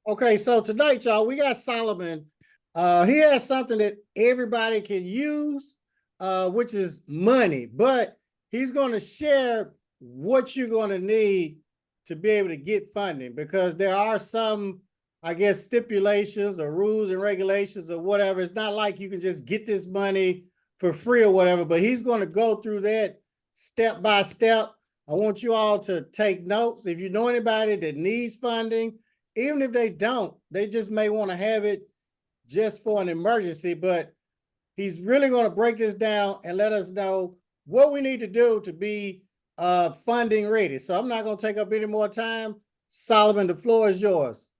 Okay, so tonight, y'all, we got Solomon. He has something that everybody can use, which is money, but he's going to share what you're going to need to be able to get funding because there are some, I guess, stipulations or rules and regulations or whatever. It's not like you can just get this money for free or whatever, but he's going to go through that step by step. I want you all to take notes. If you know anybody that needs funding, even if they don't, they just may want to have it just for an emergency. But he's really going to break this down and let us know what we need to do to be funding ready. So I'm not going to take up any more time. Solomon, the floor is yours.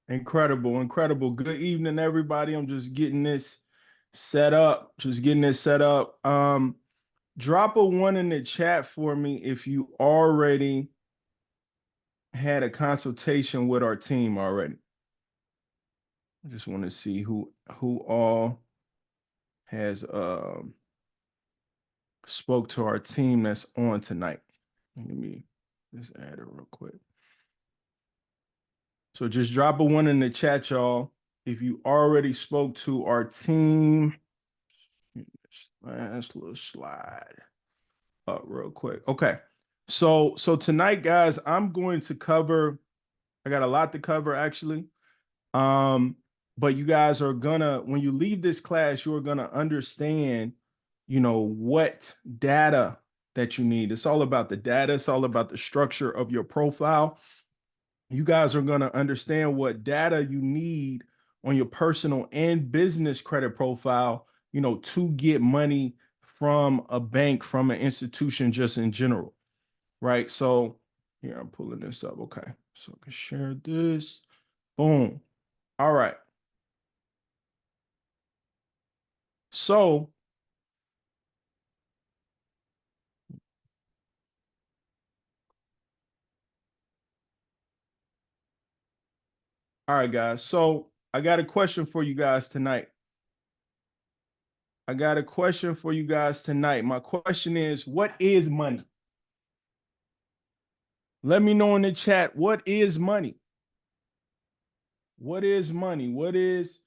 Incredible, incredible. Good evening, everybody. I'm just getting this set up. Drop a one in the chat for me if you already had a consultation with our team already. I just want to see who all has spoke to our team that's on tonight. Let me just add it real quick. So just drop a one in the chat, y'all. If you already spoke to our team, last little slide up real quick. Okay. So tonight, guys, I'm going to cover, I got a lot to cover actually. But you guys are gonna, when you leave this class, you're gonna understand, what data that you need. It's all about the data, it's all about the structure of your profile. You guys are gonna understand what data you need on your personal and business credit profile, to get money from a bank, from an institution, just in general, right? So here, I'm pulling this up. Okay, so I can share this. Boom. All right. So all right, guys. So I got a question for you guys tonight. My question is, what is money? Let me know in the chat, what is money? What is money? What is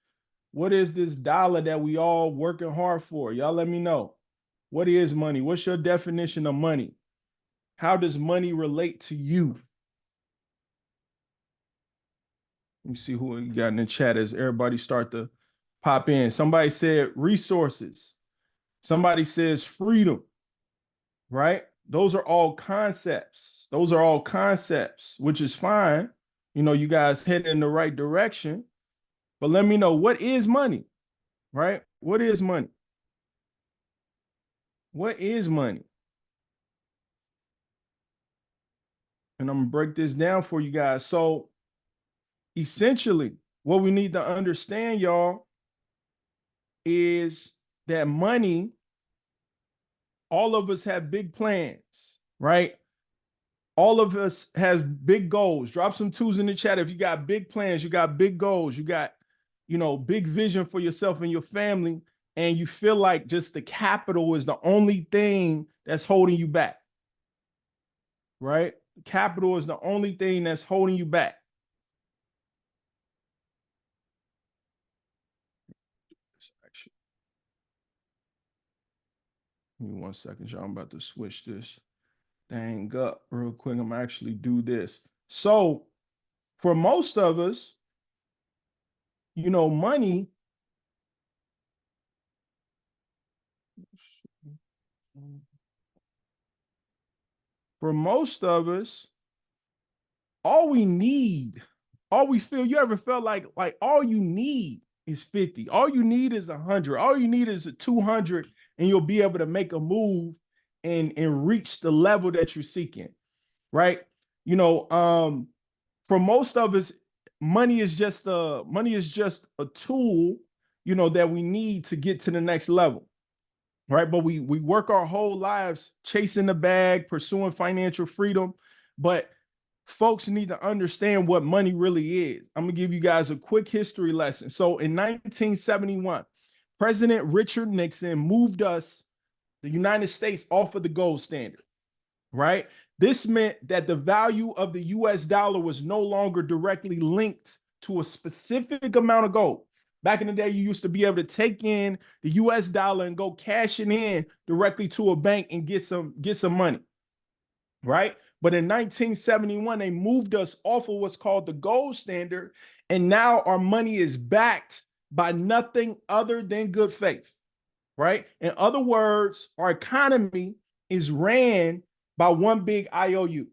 this dollar that we all working hard for? Y'all let me know. What is money? What's your definition of money? How does money relate to you? Let me see who we got in the chat as everybody start to pop in. Somebody said resources. Somebody says freedom, right? Those are all concepts. Which is fine. You guys heading in the right direction. But let me know, what is money, right? What is money? What is money? And I'm going to break this down for you guys. So essentially, what we need to understand, y'all, is that money, all of us have big plans, right? All of us has big goals. Drop some twos in the chat if you got big plans, you got big goals, you got, big vision for yourself and your family, and you feel like just the capital is the only thing that's holding you back, right? Capital is the only thing that's holding you back. Give me 1 second, y'all. I'm about to switch this thing up real quick. I'm actually do this. So for most of us, money, all we need, all we feel, you ever felt like all you need is 50. All you need is 100. All you need is a 200, and you'll be able to make a move and reach the level that you're seeking, right? For most of us, money is just a tool, that we need to get to the next level, right? But we work our whole lives chasing the bag, pursuing financial freedom, but folks need to understand what money really is. I'm going to give you guys a quick history lesson. So in 1971, President Richard Nixon moved us, the United States, off of the gold standard, right? This meant that the value of the US dollar was no longer directly linked to a specific amount of gold. Back in the day, you used to be able to take in the US dollar and go cash it in directly to a bank and get some money, right? But in 1971, they moved us off of what's called the gold standard, and now our money is backed by nothing other than good faith, right? In other words, our economy is ran by one big IOU.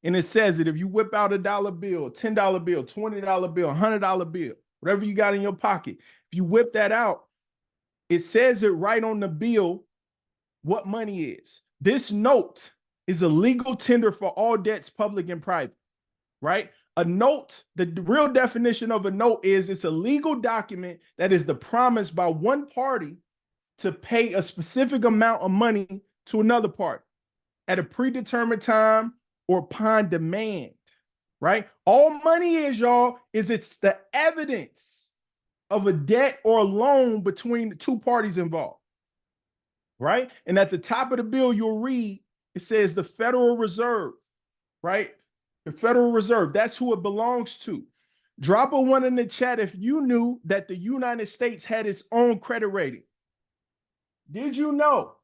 And it says that if you whip out $1 bill, $10 bill, $20 bill, $100 bill, whatever you got in your pocket, if you whip that out, it says it right on the bill what money is. This note is a legal tender for all debts, public and private, right? A note, the real definition of a note is it's a legal document that is the promise by one party to pay a specific amount of money to another party at a predetermined time or upon demand, right? All money is, y'all, is it's the evidence of a debt or a loan between the two parties involved, right? And at the top of the bill, you'll read, it says the Federal Reserve, right? The Federal Reserve, that's who it belongs to. Drop a 1 in the chat if you knew that the United States had its own credit rating. Did you know?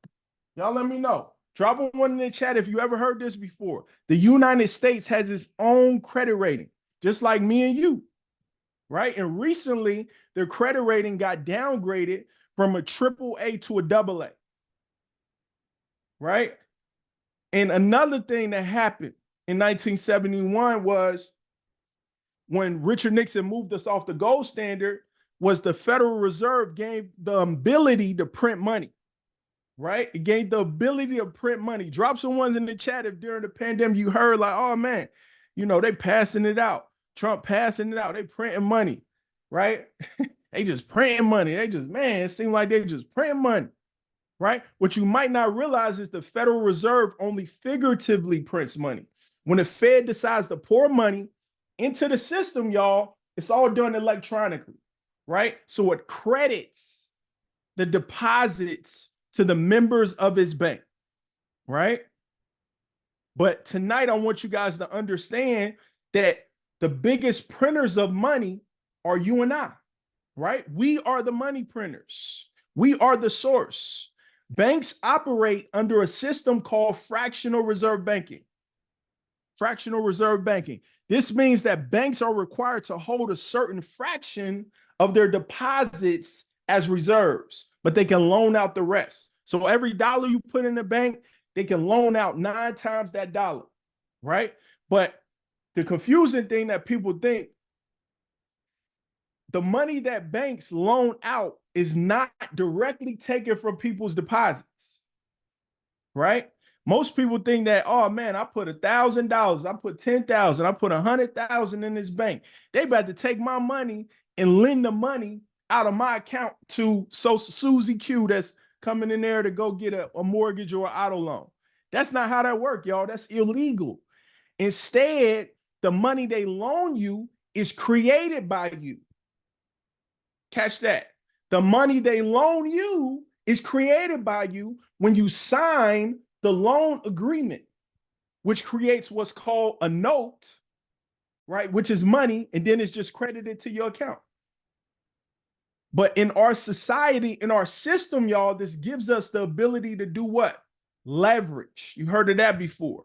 Y'all let me know. Drop a 1 in the chat if you ever heard this before. The United States has its own credit rating, just like me and you, right? And recently, their credit rating got downgraded from a AAA to a AA, right? And another thing that happened in 1971 was when Richard Nixon moved us off the gold standard, was the Federal Reserve gave the ability to print money. Right? It gave the ability to print money. Drop some ones in the chat if during the pandemic you heard like, oh man, you know, they passing it out. Trump passing it out. They printing money, right? They just printing money. They just, man, it seems like they just printing money, right? What you might not realize is the Federal Reserve only figuratively prints money. When the Fed decides to pour money into the system, y'all, it's all done electronically, right? So it credits the deposits to the members of his bank, right? But tonight, I want you guys to understand that the biggest printers of money are you and I, right? We are the money printers. We are the source. Banks operate under a system called fractional reserve banking. Fractional reserve banking. This means that banks are required to hold a certain fraction of their deposits as reserves, but they can loan out the rest. So every dollar you put in the bank, they can loan out 9 times that dollar, right? But the confusing thing that people think, the money that banks loan out is not directly taken from people's deposits, right? Most people think that, oh man, I put $1,000, I put 10,000, I put 100,000 in this bank. They about to take my money and lend the money out of my account to Susie Q that's coming in there to go get a mortgage or an auto loan. That's not how that works, y'all. That's illegal. Instead, the money they loan you is created by you. Catch that. The money they loan you is created by you when you sign the loan agreement, which creates what's called a note, right? Which is money, and then it's just credited to your account. But in our society, in our system, y'all, this gives us the ability to do what? Leverage. You heard of that before,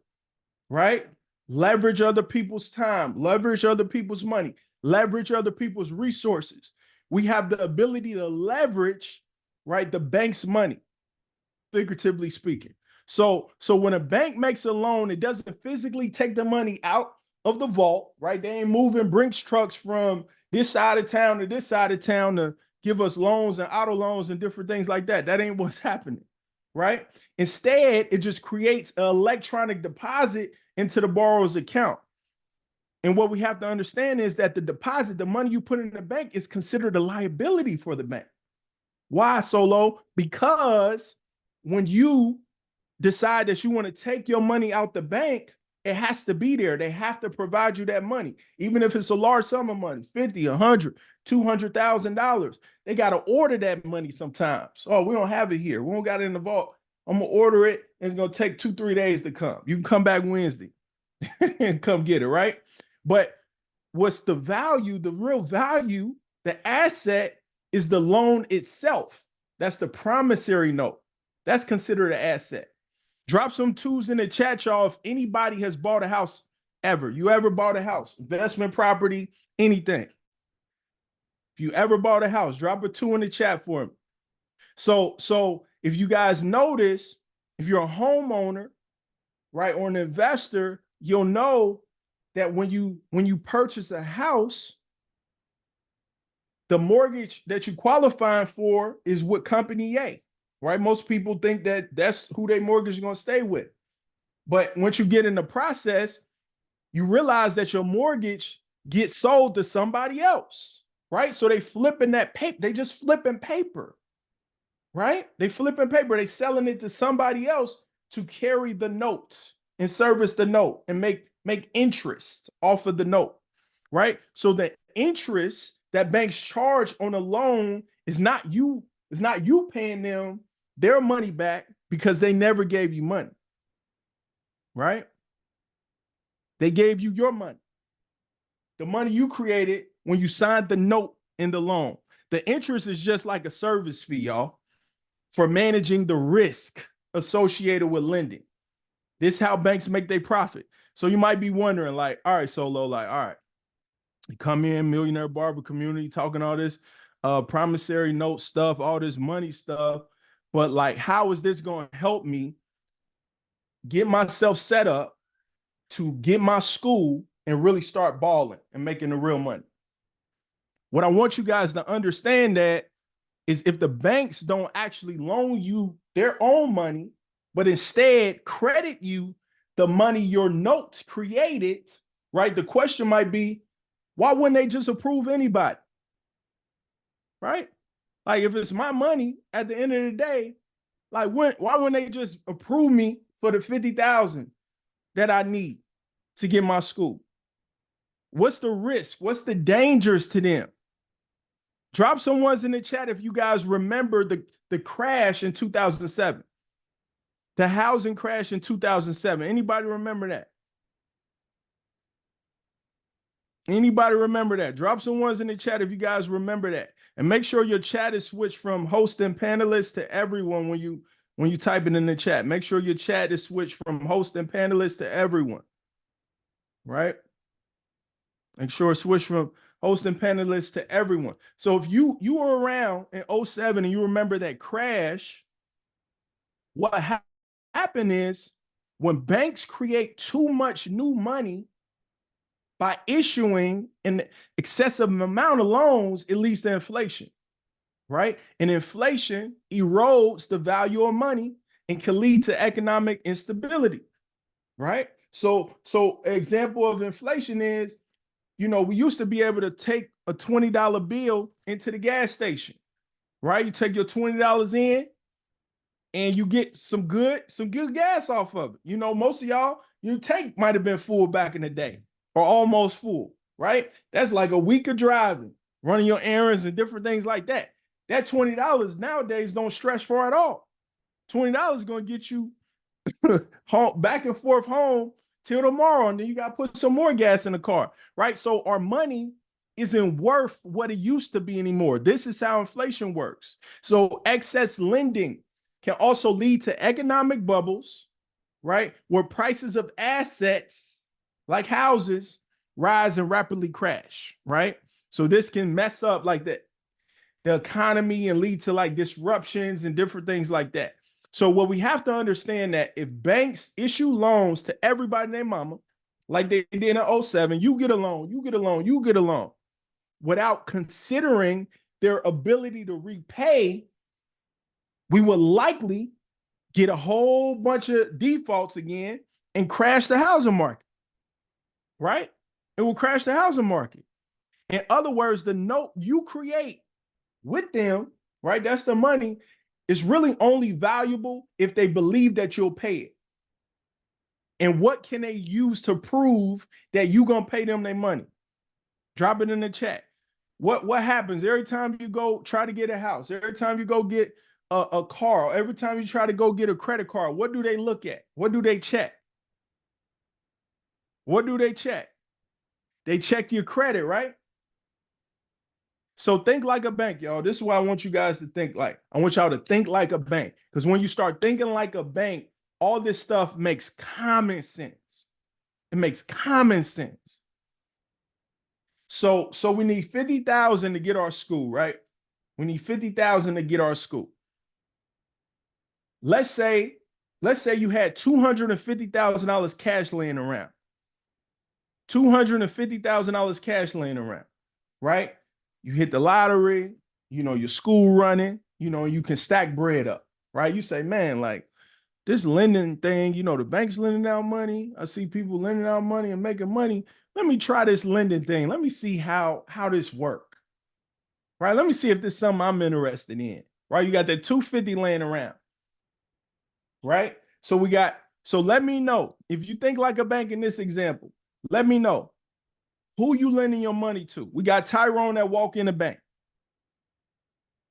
right? Leverage other people's time, leverage other people's money, leverage other people's resources. We have the ability to leverage, right, the bank's money, figuratively speaking. So when a bank makes a loan, it doesn't physically take the money out of the vault, right? They ain't moving Brinks trucks from this side of town to this side of town to give us loans and auto loans and different things like that. That ain't what's happening, right? Instead, it just creates an electronic deposit into the borrower's account. And what we have to understand is that the deposit, the money you put in the bank, is considered a liability for the bank. Why, Solo? Because when you decide that you want to take your money out the bank, it has to be there. They have to provide you that money, even if it's a large sum of money, $50, $100, $200,000. They got to order that money sometimes. Oh, we don't have it here. We don't got it in the vault. I'm going to order it, and it's going to take 2-3 days to come. You can come back Wednesday and come get it, right? But what's the value, the real value, the asset is the loan itself. That's the promissory note. That's considered an asset. Drop some twos in the chat, y'all. If anybody has bought a house ever, you ever bought a house, investment property, anything. If you ever bought a house, drop a 2 in the chat for me. So if you guys notice, if you're a homeowner, right, or an investor, you'll know that when you purchase a house, the mortgage that you're qualifying for is with company A, right? Most people think that that's who their mortgage is going to stay with. But once you get in the process, you realize that your mortgage gets sold to somebody else, right? So they flipping that paper. They just flipping paper, right? They flipping paper. They selling it to somebody else to carry the note and service the note and make interest off of the note, right? So the interest that banks charge on a loan is not you paying them their money back because they never gave you money, right? They gave you your money, the money you created when you signed the note in the loan. The interest is just like a service fee, y'all, for managing the risk associated with lending. This is how banks make their profit. So you might be wondering, like, all right, Solo, like, all right, you come in, millionaire barber community, talking all this promissory note stuff, all this money stuff, but like, how is this going to help me get myself set up to get my school and really start balling and making the real money? What I want you guys to understand that is if the banks don't actually loan you their own money, but instead credit you the money your notes created, right? The question might be, why wouldn't they just approve anybody? Right? Like if it's my money at the end of the day, like why wouldn't they just approve me for the 50,000 that I need to get my school? What's the risk? What's the dangers to them? Drop some ones in the chat if you guys remember the crash in 2007. The housing crash in 2007. Anybody remember that? Anybody remember that? Drop some ones in the chat if you guys remember that. And make sure your chat is switched from host and panelists to everyone when you type it in the chat. Make sure your chat is switched from host and panelists to everyone. Right? Make sure it's switched from host and panelists to everyone. So if you were around in 07 and you remember that crash, what happened is when banks create too much new money by issuing an excessive amount of loans, it leads to inflation, right? And inflation erodes the value of money and can lead to economic instability, right? So example of inflation is, we used to be able to take a $20 bill into the gas station, right? You take your $20 in and you get some good gas off of it. Most of y'all, your tank might have been full back in the day or almost full, right? That's like a week of driving, running your errands and different things like that. That $20 nowadays don't stretch for at all. $20 is going to get you home, back and forth home till tomorrow, and then you got to put some more gas in the car, right? So our money isn't worth what it used to be anymore. This is how inflation works. So excess lending can also lead to economic bubbles, right? Where prices of assets like houses rise and rapidly crash, right? So this can mess up like the economy and lead to like disruptions and different things like that. So what we have to understand that if banks issue loans to everybody and their mama, like they did in 07, you get a loan, you get a loan, you get a loan, without considering their ability to repay, we will likely get a whole bunch of defaults again and crash the housing market, right? It will crash the housing market. In other words, the note you create with them, right? That's the money. It's really only valuable if they believe that you'll pay it. And what can they use to prove that you're going to pay them their money? Drop it in the chat. What happens every time you go try to get a house, every time you go get a car, every time you try to go get a credit card? What do they look at? What do they check? What do they check? They check your credit, right? So think like a bank, y'all. This is what I want you guys to think like. I want y'all to think like a bank. Because when you start thinking like a bank, all this stuff makes common sense. It makes common sense. So we need 50,000 to get our school, right? We need 50,000 to get our school. Let's say you had $250,000 cash laying around. $250,000 cash laying around, right? You hit the lottery, you know, your school running, you know, you can stack bread up, right? You say, man, like this lending thing, you know, the bank's lending out money. I see people lending out money and making money. Let me try this lending thing. Let me see how this work, right? Let me see if this is something I'm interested in, right? You got that 250 laying around, right? So let me know if you think like a bank in this example. Let me know who you lending your money to. We got Tyrone that walk in the bank.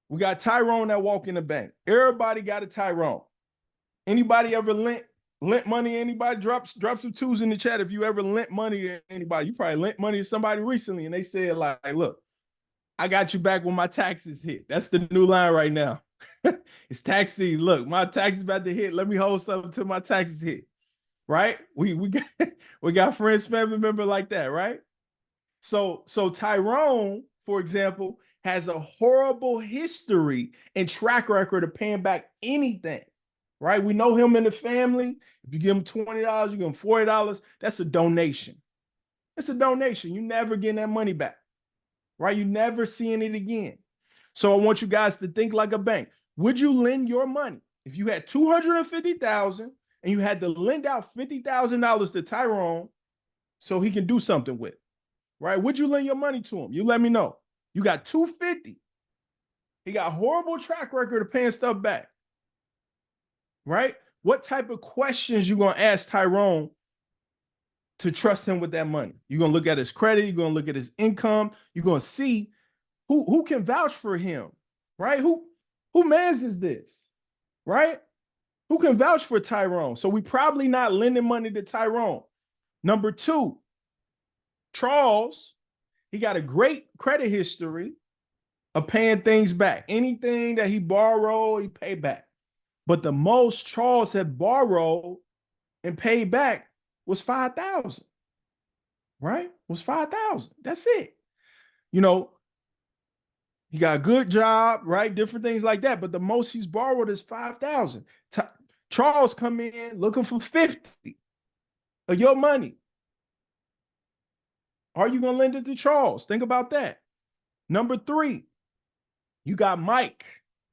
We got Tyrone that walk in the bank. Everybody got a Tyrone. Anybody ever lent money to anybody? Drop some twos in the chat if you ever lent money to anybody. You probably lent money to somebody recently and they said like, look, I got you back when my taxes hit. That's the new line right now. It's tax season. Look, my taxes about to hit. Let me hold something until my taxes hit. Right? We got friends, family member like that, right? So Tyrone, for example, has a horrible history and track record of paying back anything, right? We know him in the family. If you give him $20, you give him $40, that's a donation. It's a donation. You never getting that money back, right? You never seeing it again. So I want you guys to think like a bank. Would you lend your money? If you had $250,000 and you had to lend out $50,000 to Tyrone so he can do something with, right? Would you lend your money to him? You let me know. You got $250. He got a horrible track record of paying stuff back, right? What type of questions you gonna ask Tyrone to trust him with that money? You're gonna look at his credit. You're gonna look at his income. You're gonna see who can vouch for him, right? Who mans is this, right? Who can vouch for Tyrone? So we probably not lending money to Tyrone. Number two, Charles, he got a great credit history of paying things back. Anything that he borrowed, he paid back. But the most Charles had borrowed and paid back was 5,000, right? Was 5,000. That's it. You know, he got a good job, right? Different things like that. But the most he's borrowed is 5,000. Charles come in looking for 50 of your money. Are you going to lend it to Charles? Think about that. Number three, you got Mike,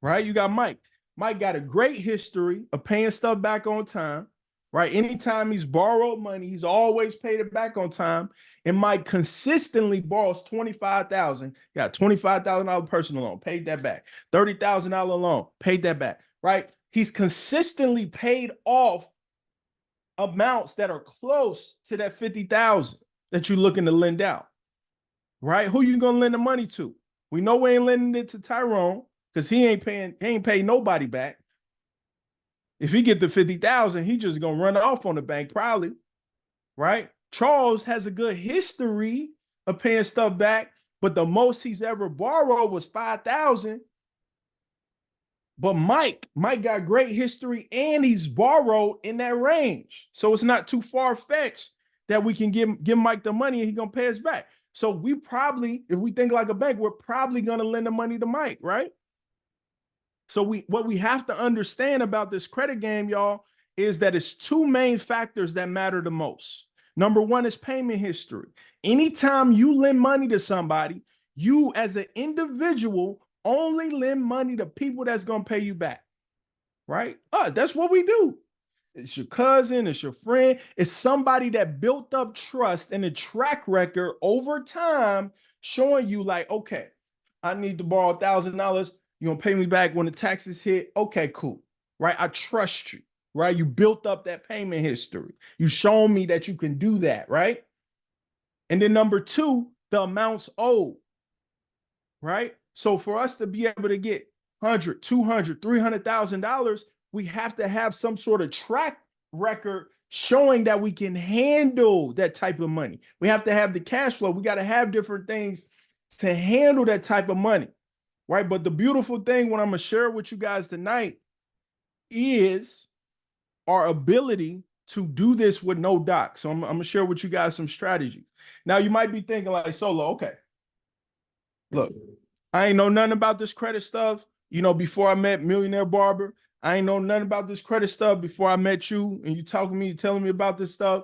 right? You got Mike. Mike got a great history of paying stuff back on time, right? Anytime he's borrowed money, he's always paid it back on time. And Mike consistently borrows $25,000. Got $25,000 personal loan, paid that back. $30,000 loan, paid that back, right? He's consistently paid off amounts that are close to that 50,000 that you're looking to lend out, right? Who you gonna lend the money to? We know we ain't lending it to Tyrone because he ain't paying nobody back. If he get the 50,000, he just gonna run off on the bank probably, right? Charles has a good history of paying stuff back, but the most he's ever borrowed was 5,000. But Mike got great history and he's borrowed in that range. So it's not too far-fetched that we can give Mike the money and he's going to pay us back. So we probably, if we think like a bank, we're probably going to lend the money to Mike, right? So what we have to understand about this credit game, y'all, is that it's two main factors that matter the most. Number one is payment history. Anytime you lend money to somebody, you as an individual only lend money to people that's going to pay you back, right? That's what we do. It's your cousin, it's your friend, it's somebody that built up trust and a track record over time showing you like, okay, I need to borrow $1,000. You're going to pay me back when the taxes hit. Okay, cool, right? I trust you, right? You built up that payment history. You shown me that you can do that, right? And then number two, the amounts owed, right? So for us to be able to get $100,000, $200,000, $300,000, we have to have some sort of track record showing that we can handle that type of money. We have to have the cash flow. We got to have different things to handle that type of money, right? But the beautiful thing, what I'm going to share with you guys tonight, is our ability to do this with no doc. So I'm going to share with you guys some strategies. Now, you might be thinking like, Solo, okay, look, I ain't know nothing about this credit stuff. You know, before I met Millionaire Barber, I ain't know nothing about this credit stuff before I met you, and you talking to me, telling me about this stuff.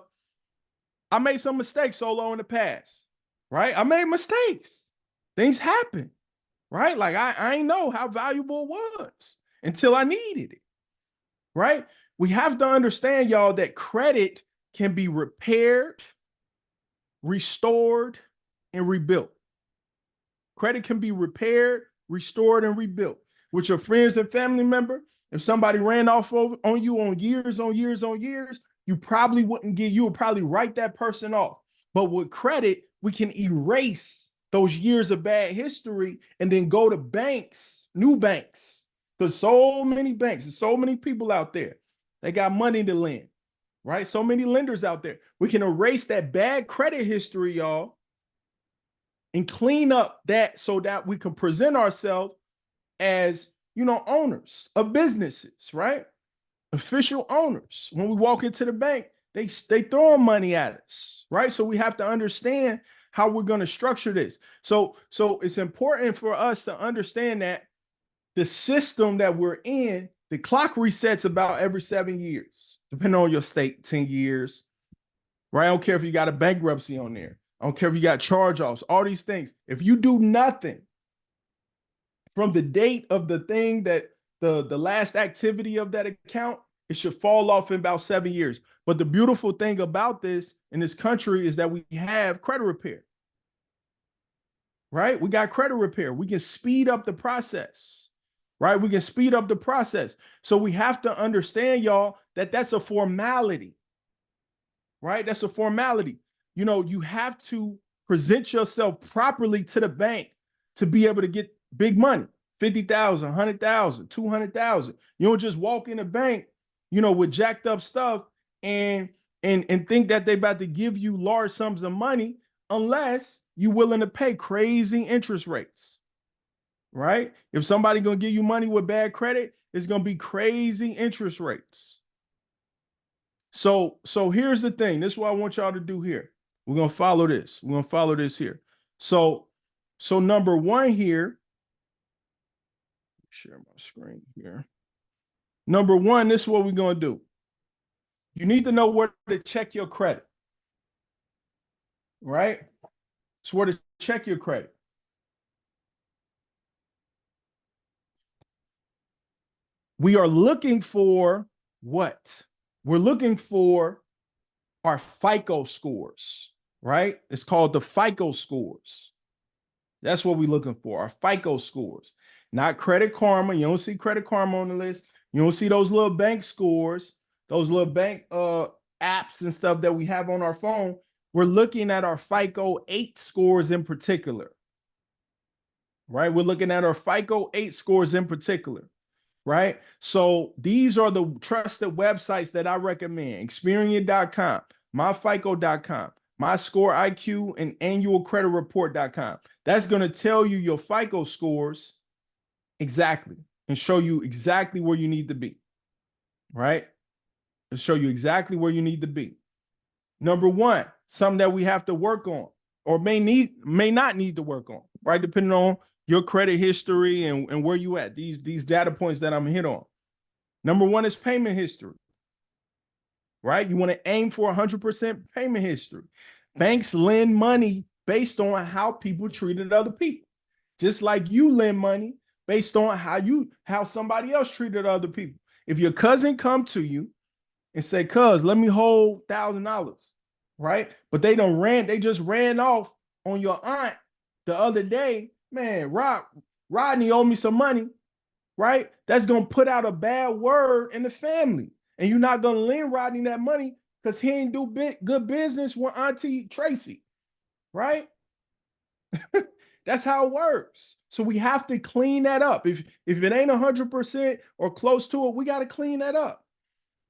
I made some mistakes, Solo, in the past, right? I made mistakes. Things happen, right? Like I ain't know how valuable it was until I needed it, right? We have to understand, y'all, that credit can be repaired, restored, and rebuilt. Credit can be repaired, restored, and rebuilt. With your friends and family member, if somebody ran off on you on years, you probably wouldn't get, you would probably write that person off. But with credit, we can erase those years of bad history and then go to banks, new banks. Because so many banks and so many people out there, they got money to lend, right? So many lenders out there. We can erase that bad credit history, y'all, and clean up that so that we can present ourselves as, you know, owners of businesses, right? Official owners. When we walk into the bank, they throwing money at us, right? So we have to understand how we're going to structure this. So it's important for us to understand that the system that we're in, the clock resets about every 7 years, depending on your state, 10 years, right? I don't care if you got a bankruptcy on there. I don't care if you got charge-offs, all these things. If you do nothing from the date of the thing that the last activity of that account, it should fall off in about 7 years. But the beautiful thing about this in this country is that we have credit repair, right? We got credit repair. We can speed up the process, right? We can speed up the process. So we have to understand, y'all, that that's a formality, right? That's a formality. You know, you have to present yourself properly to the bank to be able to get big money, 50,000, 100,000, 200,000. You don't just walk in the bank, you know, with jacked up stuff and think that they about to give you large sums of money unless you're willing to pay crazy interest rates, right? If somebody going to give you money with bad credit, it's going to be crazy interest rates. So here's the thing. This is what I want y'all to do here. We're going to follow this. We're going to follow this here. So number one here, share my screen here. Number one, this is what we're going to do. You need to know where to check your credit, right? It's where to check your credit. We are looking for what? We're looking for our FICO scores, right? It's called the FICO scores. That's what we're looking for, our FICO scores. Not Credit Karma. You don't see Credit Karma on the list. You don't see those little bank scores, those little bank apps and stuff that we have on our phone. We're looking at our FICO 8 scores in particular, right? We're looking at our FICO 8 scores in particular, right? So these are the trusted websites that I recommend. Experian.com, myfico.com, MyScoreIQ, and annualcreditreport.com. That's going to tell you your FICO scores exactly and show you exactly where you need to be, right? It'll show you exactly where you need to be. Number one, something that we have to work on or may not need to work on, right? Depending on your credit history and where you at, these data points that I'm hit on. Number one is payment history, right? You want to aim for 100% payment history. Banks lend money based on how people treated other people. Just like you lend money based on how somebody else treated other people. If your cousin come to you and say, cuz, let me hold $1,000, right? But they just ran off on your aunt the other day. Man, Rodney owed me some money, right? That's going to put out a bad word in the family. And you're not going to lend Rodney that money because he ain't do good business with Auntie Tracy, right? That's how it works. So we have to clean that up. If it ain't 100% or close to it, we got to clean that up.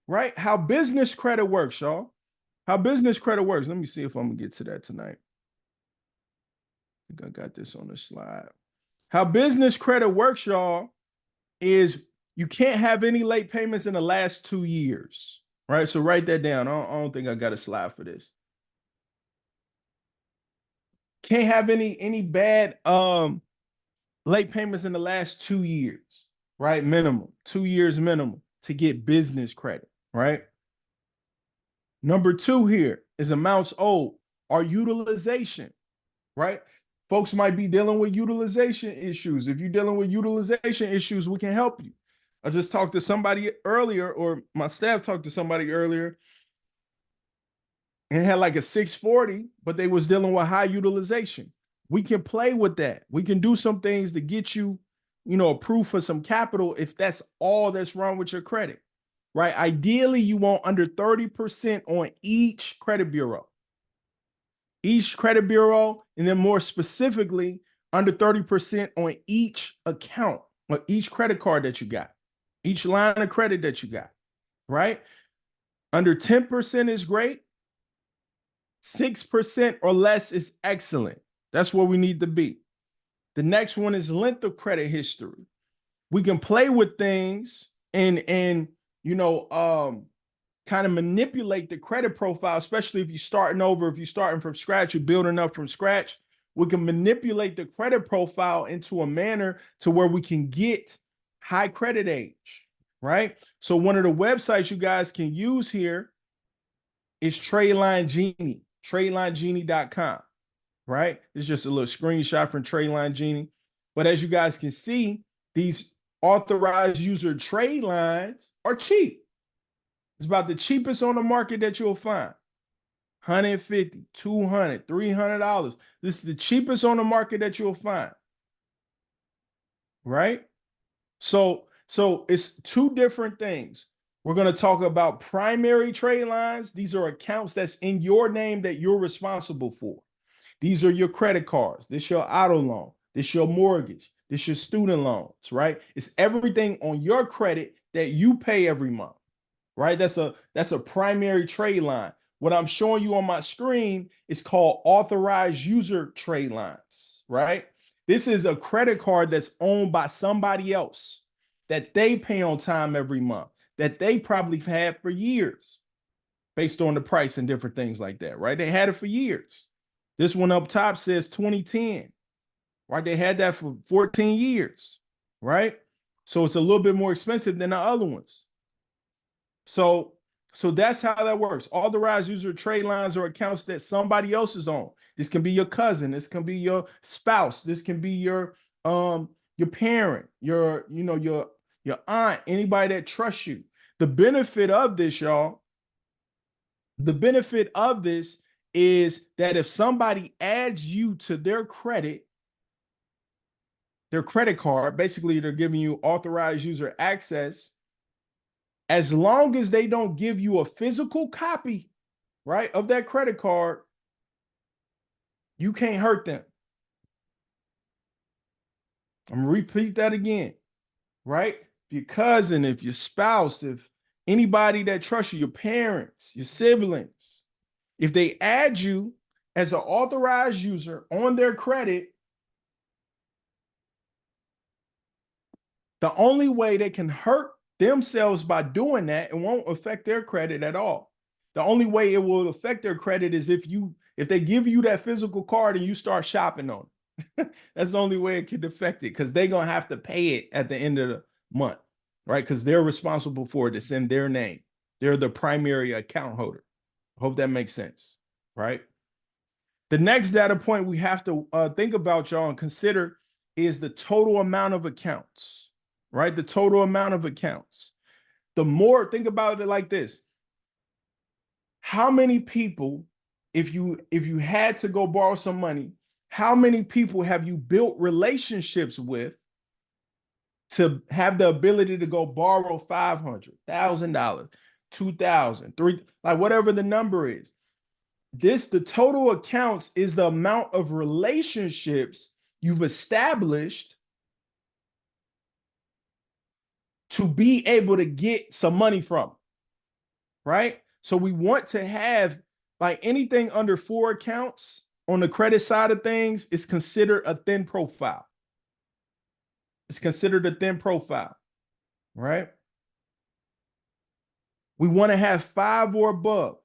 right? How business credit works, y'all. How business credit works. Let me see if I'm gonna get to that tonight. I think I got this on the slide. How business credit works, y'all, is you can't have any late payments in the last 2 years, right? So write that down. I don't think I got a slide for this. Can't have any bad late payments in the last 2 years, right? Minimum, 2 years minimum to get business credit, right? Number two here is amounts owed or utilization, right? Folks might be dealing with utilization issues. If you're dealing with utilization issues, we can help you. I just talked to somebody earlier, or my staff talked to somebody earlier, and had like a 640, but they was dealing with high utilization. We can play with that. We can do some things to get you, approved for some capital if that's all that's wrong with your credit, right? Ideally, you want under 30% on each credit bureau. Each credit bureau, and then more specifically, under 30% on each account, or each credit card that you got, each line of credit that you got, right? Under 10% is great. 6% or less is excellent. That's where we need to be. The next one is length of credit history. We can play with things and kind of manipulate the credit profile, especially if you're starting over, if you're starting from scratch, you're building up from scratch. We can manipulate the credit profile into a manner to where we can get high credit age, right? So one of the websites you guys can use here is Tradeline Genie, tradelinegenie.com, right? It's just a little screenshot from Tradeline Genie. But as you guys can see, these authorized user trade lines are cheap. It's about the cheapest on the market that you'll find. $150, $200, $300. This is the cheapest on the market that you'll find, right? So it's two different things. We're going to talk about primary trade lines. These are accounts that's in your name that you're responsible for. These are your credit cards. This your auto loan. This your mortgage. This your student loans, right? It's everything on your credit that you pay every month, right? That's a primary trade line. What I'm showing you on my screen is called authorized user trade lines, right? This is a credit card that's owned by somebody else that they pay on time every month, that they probably had for years based on the price and different things like that, right? They had it for years. This one up top says 2010, right? They had that for 14 years, right? So it's a little bit more expensive than the other ones. So that's how that works. Authorized user trade lines are accounts that somebody else is on. This can be your cousin. This can be your spouse. This can be your parent, your aunt, anybody that trusts you. The benefit of this, y'all, the benefit of this is that if somebody adds you to their credit card, basically they're giving you authorized user access, as long as they don't give you a physical copy, right, of that credit card, you can't hurt them. I'm gonna repeat that again, right? If your cousin, if your spouse, if anybody that trusts you, your parents, your siblings, if they add you as an authorized user on their credit, the only way they can hurt themselves by doing that, it won't affect their credit at all. The only way it will affect their credit is if they give you that physical card and you start shopping on it. That's the only way it could affect it, because they're going to have to pay it at the end of the month, right? Because they're responsible for it. It's in their name. They're the primary account holder. I hope that makes sense, right? The next data point we have to think about, y'all, and consider is the total amount of accounts, right? The total amount of accounts. The more, think about it like this. How many people, if you had to go borrow some money, how many people have you built relationships with to have the ability to go borrow $500, $1,000, $2,000, $3,000, like whatever the number is? The total accounts is the amount of relationships you've established to be able to get some money from. right? So we want to have like anything under 4 accounts on the credit side of things is considered a thin profile. It's considered a thin profile, right? We want to have 5 or above,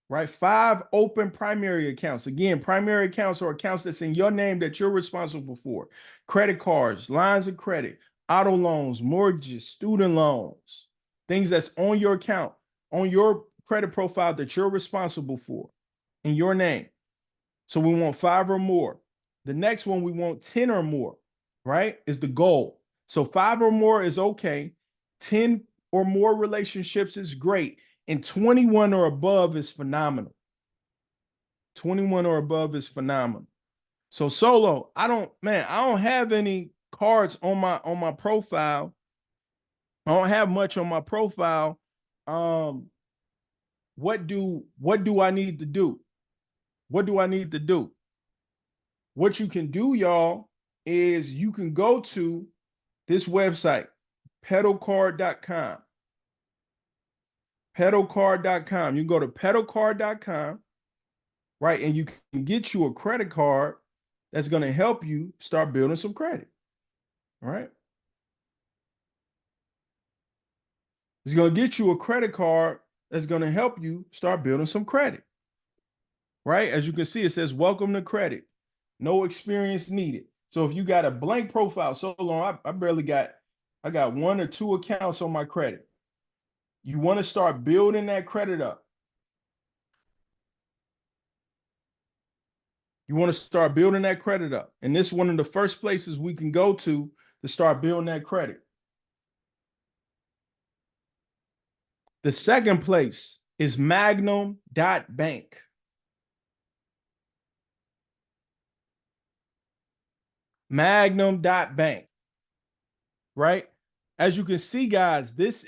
right? 5 open primary accounts. Again, primary accounts are accounts that's in your name that you're responsible for. Credit cards, lines of credit, auto loans, mortgages, student loans, things that's on your account, on your credit profile that you're responsible for in your name. So we want 5 or more. The next one, we want 10 or more, right? Is the goal. So 5 or more is okay. 10 or more relationships is great. And 21 or above is phenomenal. 21 or above is phenomenal. So Solo, I don't have any cards on my profile. I don't have much on my profile. What do I need to do? What do I need to do? What you can do, y'all, is you can go to this website, pedalcard.com. Pedalcard.com. You can go to pedalcard.com, right? And you can get you a credit card that's going to help you start building some credit, right? It's going to get you a credit card that's going to help you start building some credit, right? As you can see, it says, welcome to credit. No experience needed. So if you got a blank profile, so long, I got 1 or 2 accounts on my credit. You want to start building that credit up. You want to start building that credit up. And this is one of the first places we can go to start building that credit. The second place is magnum.bank. Magnum.bank, right? As you can see, guys, this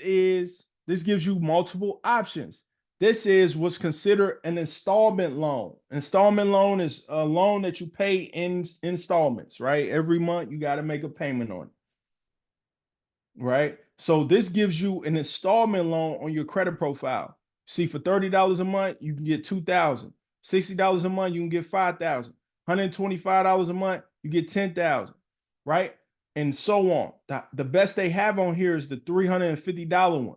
gives you multiple options. This is what's considered an installment loan. Installment loan is a loan that you pay in installments, right? Every month you got to make a payment on it, right? So this gives you an installment loan on your credit profile. See, for $30 a month, you can get $2,000. $60 a month, you can get $5,000. $125 a month, you get $10,000, right? And so on. The best they have on here is the $350 one,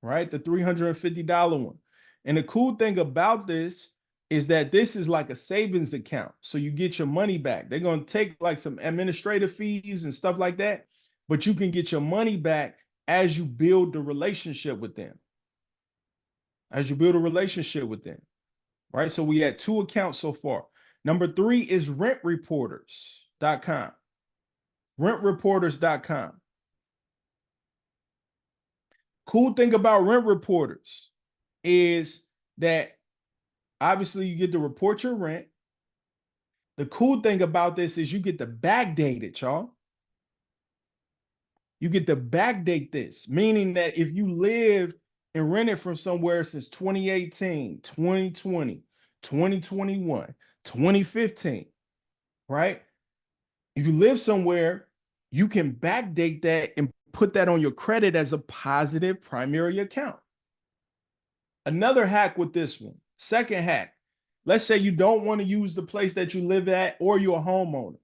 right? The $350 one. And the cool thing about this is that this is like a savings account. So you get your money back. They're going to take like some administrative fees and stuff like that, but you can get your money back as you build the relationship with them. As you build a relationship with them, right? So we had 2 accounts so far. Number 3 is rentreporters.com. Rentreporters.com. Cool thing about Rent Reporters is that obviously you get to report your rent. The cool thing about this is you get to backdate it, y'all. You get to backdate this, meaning that if you lived and rented from somewhere since 2018, 2020, 2021, 2015, right? If you live somewhere, you can backdate that and put that on your credit as a positive primary account. Another hack with this one, second hack. Let's say you don't want to use the place that you live at or you're a homeowner.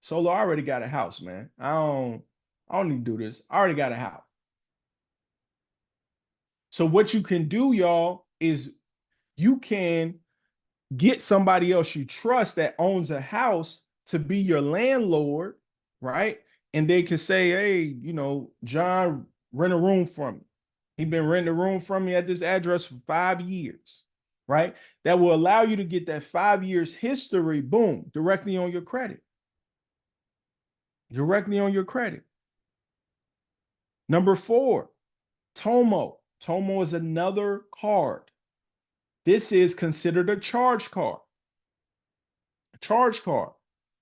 Solo, I already got a house, man. I don't need to do this. I already got a house. So what you can do, y'all, is you can get somebody else you trust that owns a house to be your landlord, right? And they can say, hey, you know, John, rent a room from me. He's been renting a room from me at this address for 5 years, right? That will allow you to get that 5 years history, boom, directly on your credit. Directly on your credit. Number 4, Tomo. Tomo is another card. This is considered a charge card. A charge card.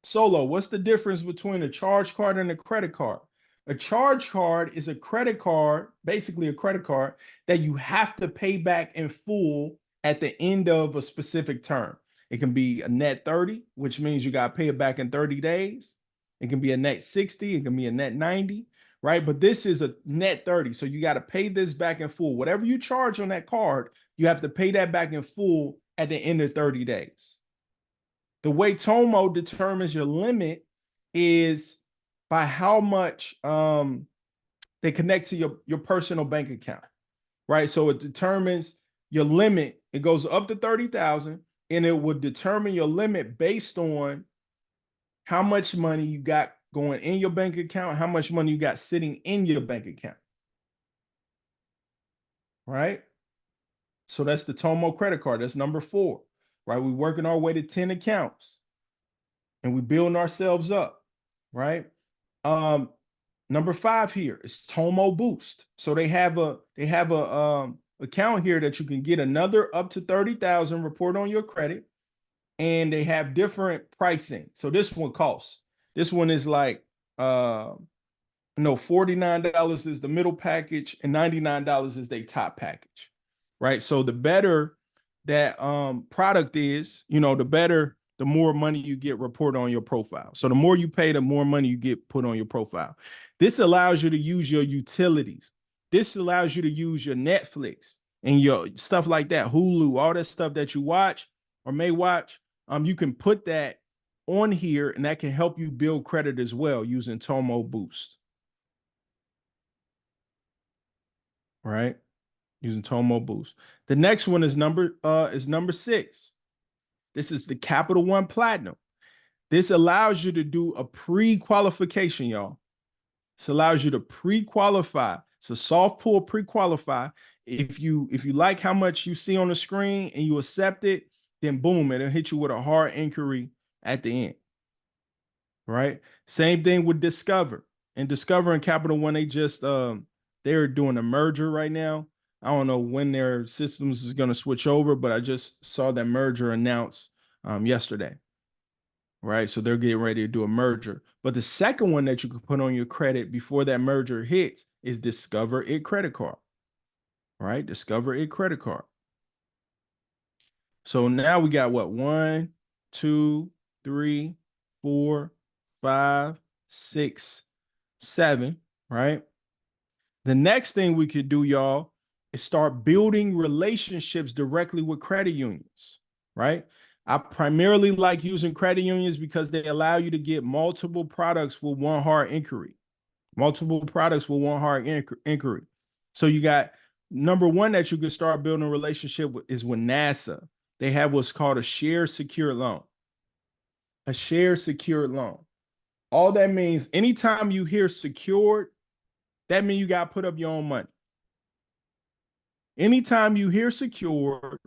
Solo, what's the difference between a charge card and a credit card? A charge card is a credit card, basically a credit card that you have to pay back in full at the end of a specific term. It can be a net 30, which means you got to pay it back in 30 days. It can be a net 60. It can be a net 90, right? But this is a net 30. So you got to pay this back in full. Whatever you charge on that card, you have to pay that back in full at the end of 30 days. The way Tomo determines your limit is by how much they connect to your personal bank account, right? So it determines your limit. It goes up to 30,000, and it would determine your limit based on how much money you got going in your bank account, how much money you got sitting in your bank account, right? So that's the Tomo credit card. That's number 4, right? We're working our way to 10 accounts, and we're building ourselves up, right? Number 5 here is Tomo Boost. So they have a account here that you can get another up to 30,000 report on your credit, and they have different pricing. So this one costs. This one is like no, $49 is the middle package and $99 is their top package, right? So the better that product is, the better, the more money you get report on your profile. So the more you pay, the more money you get put on your profile. This allows you to use your utilities. This allows you to use your Netflix and your stuff like that, Hulu, all that stuff that you watch or may watch. You can put that on here, and that can help you build credit as well using Tomo Boost. Right? Using Tomo Boost. The next one is number 6. This is the Capital One Platinum. This allows you to do a pre-qualification, y'all. This allows you to pre-qualify. It's a soft pull pre-qualify. If you like how much you see on the screen and you accept it, then boom, it'll hit you with a hard inquiry at the end. Right? Same thing with Discover. And Discover and Capital One, they're doing a merger right now. I don't know when their systems is going to switch over, but I just saw that merger announced yesterday. Right? So they're getting ready to do a merger. But the second one that you can put on your credit before that merger hits is Discover It Credit Card. Right? Discover It Credit Card. So now we got what? 1, 2, 3, 4, 5, 6, 7, right? The next thing we could do, y'all, is start building relationships directly with credit unions, right? I primarily like using credit unions because they allow you to get multiple products with one hard inquiry. Multiple products with one hard inquiry. So you got number 1 that you can start building a relationship with is with NASA. They have what's called a share secured loan. A share secured loan. All that means, anytime you hear secured, that means you got to put up your own money. Anytime you hear secured,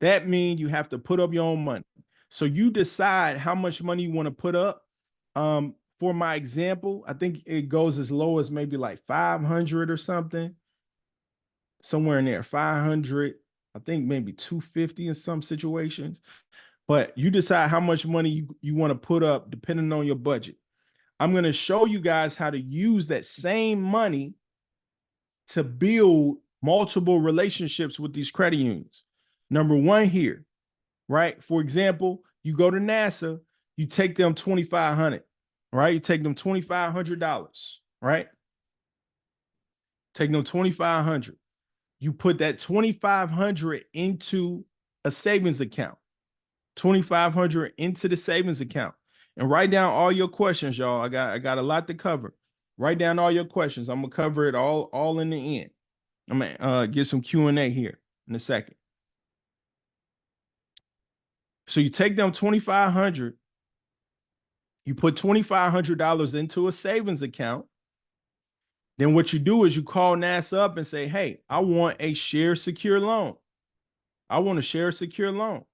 that means you have to put up your own money. So you decide how much money you want to put up. For my example, I think it goes as low as maybe like 500 or something. Somewhere in there, 500. I think maybe 250 in some situations. But you decide how much money you want to put up depending on your budget. I'm going to show you guys how to use that same money to build multiple relationships with these credit unions. Number 1 here, right? For example, you go to NASA, you take them $2,500, right? You take them $2,500, right? Take them $2,500. You put that $2,500 into a savings account. $2,500 into the savings account, and write down all your questions, y'all. I got a lot to cover. Write down all your questions. I'm gonna cover it all in the end. I'm gonna get some Q&A here in a second. So you take them $2,500, you put $2,500 into a savings account. Then what you do is you call NASA up and say, hey, I want a share secure loan. I want a share secure loan.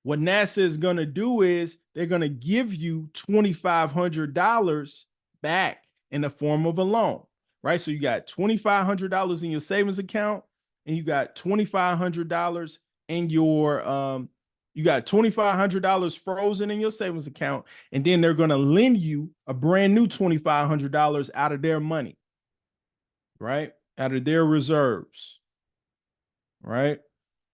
What NASA is going to do is they're going to give you $2,500 back in the form of a loan, right? So you got $2,500 in your savings account, and you got $2,500 in your you got $2,500 frozen in your savings account, and then they're going to lend you a brand new $2,500 out of their money, right? Out of their reserves, right?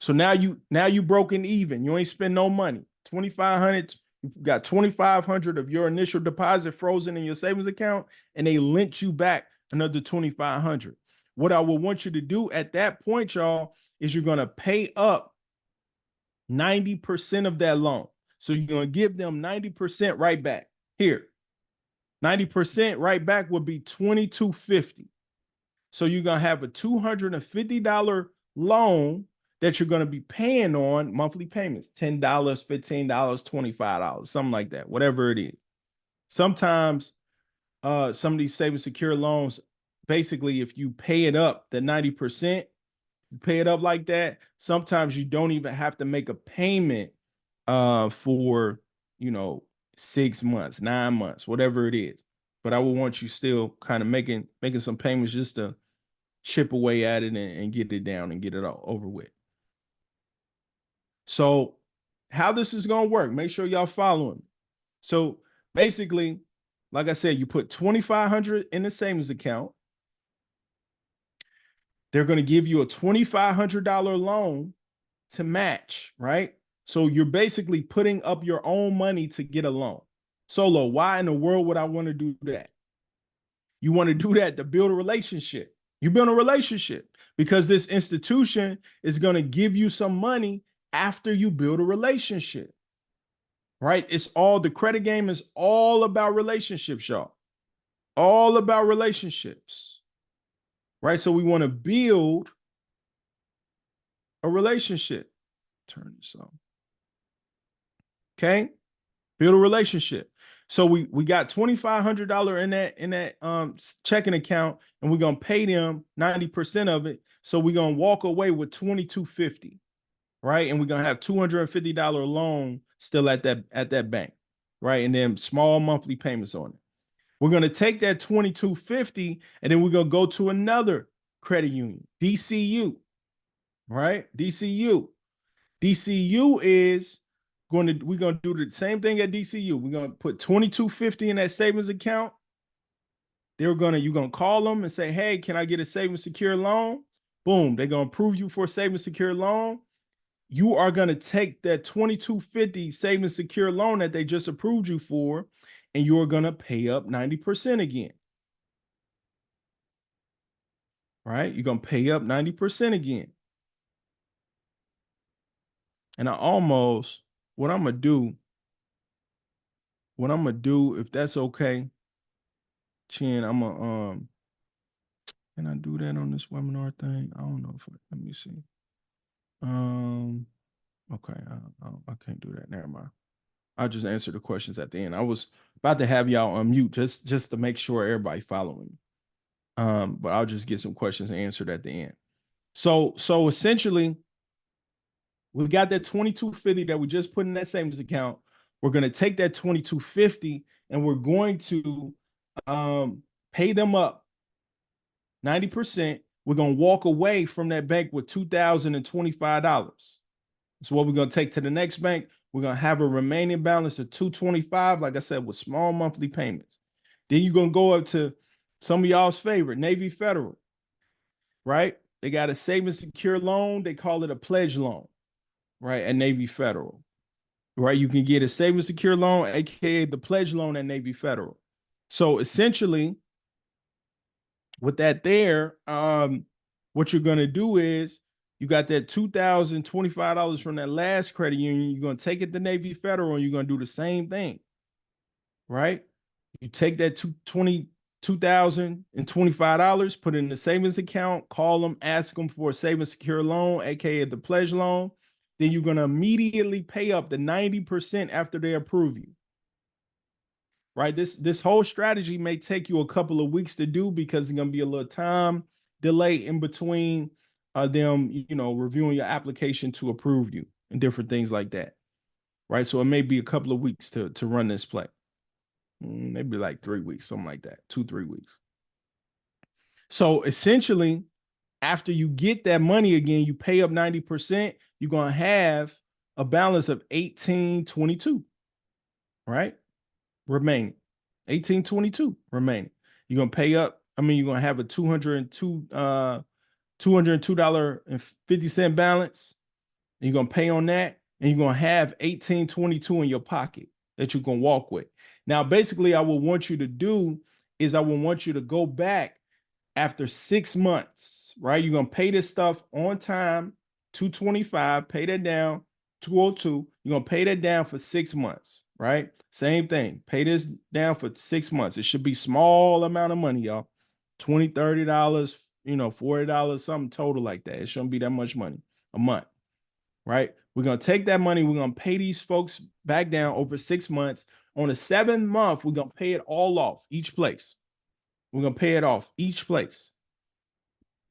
So now you broken even. You ain't spend no money. 2,500 You've got 2,500 of your initial deposit frozen in your savings account, and they lent you back another 2,500. What I will want you to do at that point, y'all, is you're going to pay up 90% of that loan. So you're going to give them 90% right back. Here, 90% right back would be $2,250. So you're going to have a $250 loan that you're going to be paying on monthly payments, $10, $15, $25, something like that, whatever it is. Sometimes some of these savings secure loans, basically, if you pay it up, the 90%, you pay it up like that, sometimes you don't even have to make a payment for, 6 months, 9 months, whatever it is. But I would want you still kind of making some payments just to chip away at it and get it down and get it all over with. So how this is going to work, make sure y'all following. So basically, like I said, you put $2,500 in the savings account. They're going to give you a $2,500 loan to match, right? So you're basically putting up your own money to get a loan. Solo, why in the world would I want to do that? You want to do that to build a relationship. You build a relationship because this institution is going to give you some money after you build a relationship, right? The credit game is all about relationships, y'all. All about relationships, right? So we want to build a relationship. Turn this on. Okay, build a relationship. So we got $2,500 in that checking account, and we're gonna pay them 90% of it. So we're gonna walk away with $2,250, right? And we're gonna have $250 loan still at that bank, right? And then small monthly payments on it. We're gonna take that $2,250, and then we're gonna go to another credit union, DCU, right? DCU is we're going to do the same thing at DCU. We're going to put $2,250 in that savings account. You're going to call them and say, hey, can I get a savings secure loan? Boom. They're going to approve you for a savings secure loan. You are going to take that $2,250 savings secure loan that they just approved you for, and you're going to pay up 90% again. Right? You're going to pay up 90% again. And what I'm going to do, if that's okay, Chin, can I do that on this webinar thing? I don't know let me see. Okay, I can't do that. Never mind. I'll just answer the questions at the end. I was about to have y'all on mute just to make sure everybody following. But I'll just get some questions answered at the end. So essentially, we got that $2,250 that we just put in that savings account. We're going to take that $2,250 and we're going to pay them up 90%. We're going to walk away from that bank with $2,025. So what we're going to take to the next bank, we're going to have a remaining balance of $225, like I said, with small monthly payments. Then you're going to go up to some of y'all's favorite, Navy Federal, right? They got a savings secure loan. They call it a pledge loan, right, at Navy Federal, right? You can get a savings secure loan, aka the pledge loan at Navy Federal. So essentially, with that there, what you're going to do is you got that $2,025 from that last credit union. You're going to take it to Navy Federal and you're going to do the same thing, right? You take that $2,025, put it in the savings account, call them, ask them for a savings secure loan, aka the pledge loan. Then you're going to immediately pay up the 90% after they approve you. Right? This whole strategy may take you a couple of weeks to do because there's going to be a little time delay in between them, reviewing your application to approve you and different things like that. Right? So it may be a couple of weeks to run this play. Maybe like 3 weeks, something like that, 2-3 weeks. So essentially, after you get that money again, you pay up 90%, you're going to have a balance of $1,822, right? Remaining. $1,822 remaining. You're going to pay up, you're going to have a $202.50 balance. You're going to pay on that, and you're going to have $1,822 in your pocket that you can walk with. Now, basically, I will want you to do is I will want you to go back after 6 months, right? You're going to pay this stuff on time, 225, pay that down, 202. You're going to pay that down for 6 months, right? Same thing. Pay this down for 6 months. It should be small amount of money, y'all. $20, $30, $40, something total like that. It shouldn't be that much money a month, right? We're going to take that money. We're going to pay these folks back down over 6 months. On the 7th month, we're going to pay it all off, each place. We're going to pay it off, each place,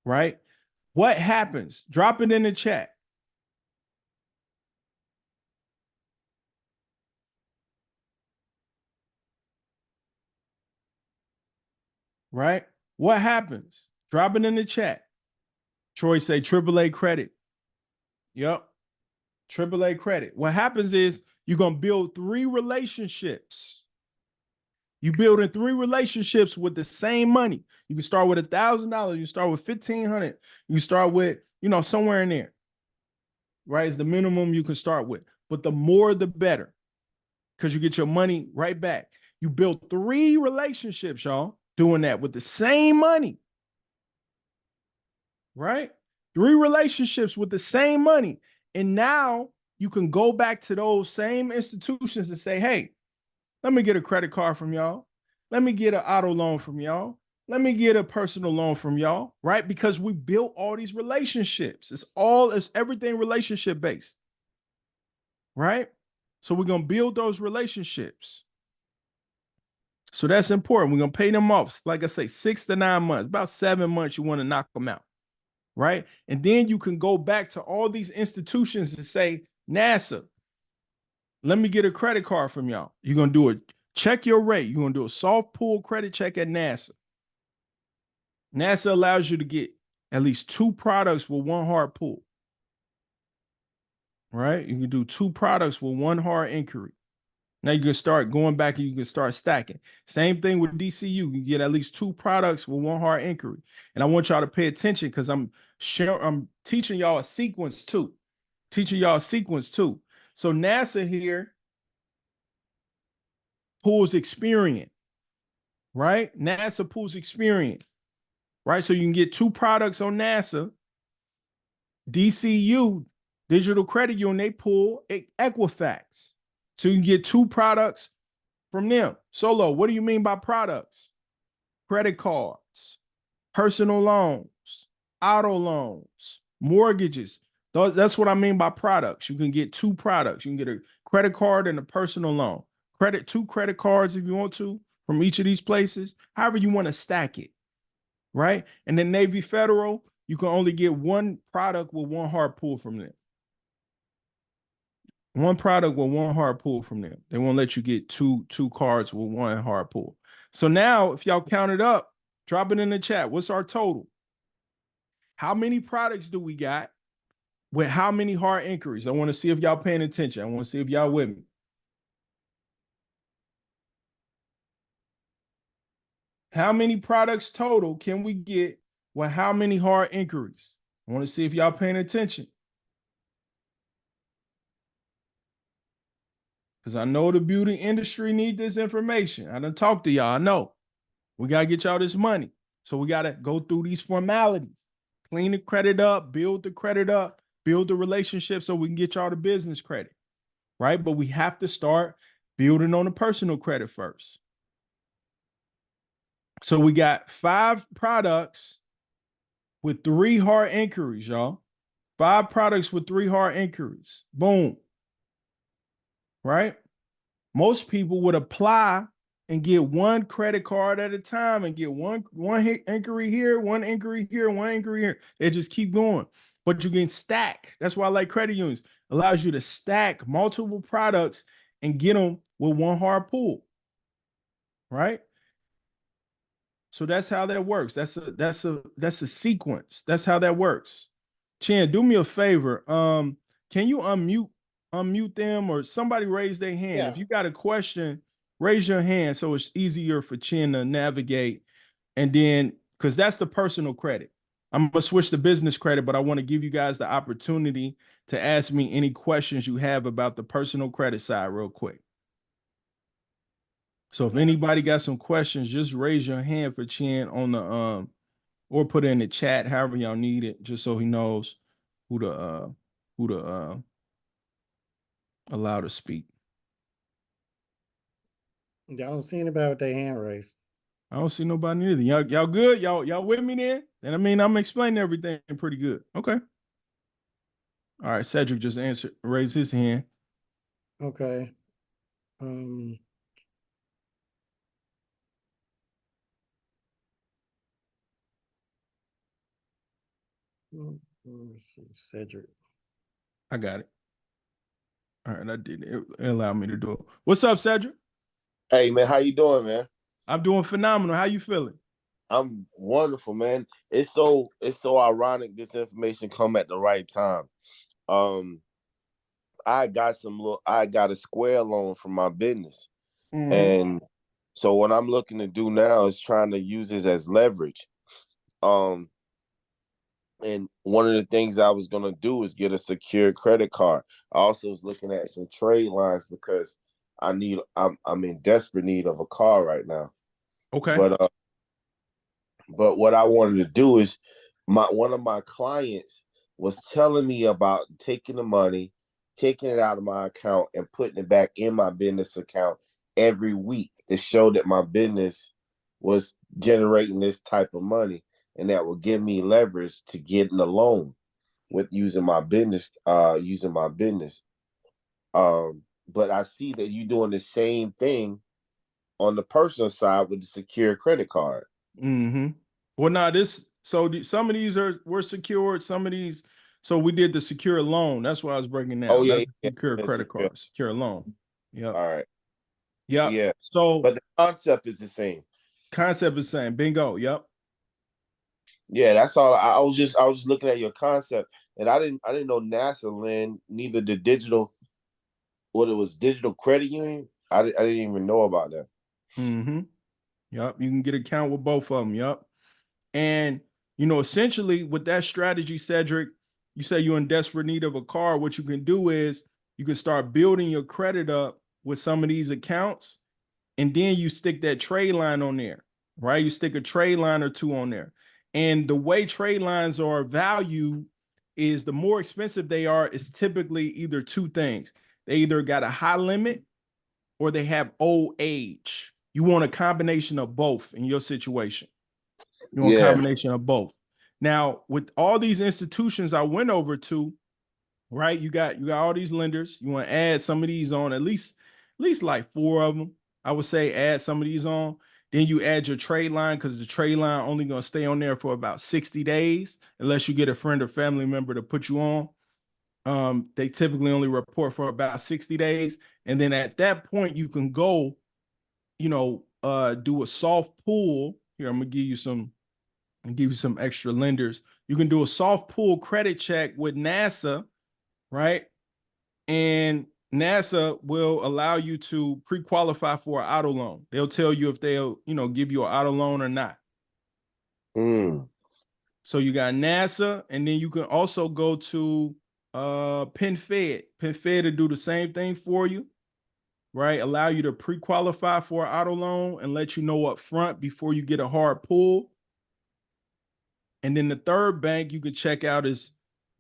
right? What happens? Drop it in the chat. Right? What happens? Drop it in the chat. Troy say AAA credit. Yep. AAA credit. What happens is you're going to build 3 relationships. You build in 3 relationships with the same money. You can start with $1,000. You start with $1,500. You start with, somewhere in there. Right? It's the minimum you can start with. But the more, the better. Because you get your money right back. You build 3 relationships, y'all, doing that with the same money. Right? 3 relationships with the same money. And now you can go back to those same institutions and say, hey, let me get a credit card from y'all. Let me get an auto loan from y'all. Let me get a personal loan from y'all, right? Because we built all these relationships. It's everything relationship based, right? So we're going to build those relationships. So that's important. We're going to pay them off. Like I say, 6 to 9 months, about 7 months, you want to knock them out, right? And then you can go back to all these institutions and say, NASA, let me get a credit card from y'all. You're going to do it. Check your rate. You're going to do a soft pull credit check at NASA. NASA allows you to get at least 2 products with 1 hard pull. Right? You can do 2 products with 1 hard inquiry. Now you can start going back and you can start stacking. Same thing with DCU. You can get at least 2 products with 1 hard inquiry. And I want y'all to pay attention because I'm teaching y'all a sequence too. So NASA here pulls Experian, right? NASA pulls Experian, right? So you can get 2 products on NASA. DCU, Digital Credit Union, they pull Equifax. So you can get 2 products from them. Solo, what do you mean by products? Credit cards, personal loans, auto loans, mortgages. That's what I mean by products. You can get 2 products. You can get a credit card and a personal loan. 2 credit cards if you want to from each of these places. However you want to stack it, right? And then Navy Federal, you can only get 1 product with 1 hard pull from them. 1 product with 1 hard pull from them. They won't let you get two cards with 1 hard pull. So now, if y'all count it up, drop it in the chat. What's our total? How many products do we got with how many hard inquiries? I want to see if y'all paying attention. I want to see if y'all with me. How many products total can we get with how many hard inquiries? I want to see if y'all paying attention. Because I know the beauty industry need this information. I done talked to y'all. I know. We got to get y'all this money. So we got to go through these formalities. Clean the credit up, build the credit up, build the relationship so we can get y'all the business credit, right? But we have to start building on the personal credit first. So we got 5 products with 3 hard inquiries, y'all. 5 products with 3 hard inquiries. Boom. Right? Most people would apply and get 1 credit card at a time and get one inquiry here, 1 inquiry here, 1 inquiry here. They just keep going. But you can stack. That's why I like credit unions. Allows you to stack multiple products and get them with 1 hard pull. Right? So that's how that works. That's a sequence. That's how that works. Chan, do me a favor. Can you unmute them or somebody raise their hand? Yeah. If you got a question, raise your hand so it's easier for Chin to navigate. And then, because that's the personal credit. I'm gonna switch to business credit, but I want to give you guys the opportunity to ask me any questions you have about the personal credit side real quick. So if anybody got some questions, just raise your hand for Chin on the or put it in the chat, however y'all need it, just so he knows who to allow to speak. Y'all don't see anybody with their hand raised. I don't see nobody either. Y'all good? Y'all with me there? And I mean, I'm explaining everything pretty good. Okay. All right, Cedric just raised his hand. Okay. Let's see, Cedric. I got it. All right, I did it. It allowed me to do it. What's up, Cedric? Hey man, how you doing, man? I'm doing phenomenal. How you feeling? I'm wonderful, man. It's so ironic this information come at the right time. I got a square loan from my business. Mm-hmm. And so what I'm looking to do now is trying to use this as leverage. And one of the things I was gonna do is get a secure credit card. I also was looking at some trade lines because I'm in desperate need of a car right now. Okay. But what I wanted to do is one of my clients was telling me about taking the money, taking it out of my account and putting it back in my business account every week to show that my business was generating this type of money and that would give me leverage to getting a loan with using my business. But I see that you're doing the same thing on the personal side with the secure credit card. Mm-hmm. Well, now some of these were secured. Some of these, so we did the secure loan. That's why I was breaking down. Oh yeah, That's secure credit card, secure loan. Yep. All right. Yep. Yeah. So, but the concept is the same. Concept is same. Bingo. Yep. Yeah, that's all. I was just looking at your concept, and I didn't know NASA lend neither the digital credit union. I didn't even know about that. Mm-hmm. Yep. You can get an account with both of them. Yep. And essentially with that strategy, Cedric, you say you're in desperate need of a car. What you can do is you can start building your credit up with some of these accounts, and then you stick that trade line on there, right? You stick a trade line or two on there. And the way trade lines are valued is the more expensive they are, is typically either two things. They either got a high limit or they have old age. You want a combination of both in your situation. You want a combination of both. Now, with all these institutions I went over to, right? You got all these lenders. You want to add some of these on, at least like 4 of them. I would say add some of these on. Then you add your trade line, because the trade line only going to stay on there for about 60 days, unless you get a friend or family member to put you on. They typically only report for about 60 days. And then at that point, you can go, do a soft pull. Here, I'm going to give you some extra lenders. You can do a soft pull credit check with NASA, right? And NASA will allow you to pre-qualify for an auto loan. They'll tell you if they'll, give you an auto loan or not. So you got NASA, and then you can also go to PenFed. PenFed to do the same thing for you, right? Allow you to pre-qualify for an auto loan and let you know up front before you get a hard pull. And then the third bank you could check out is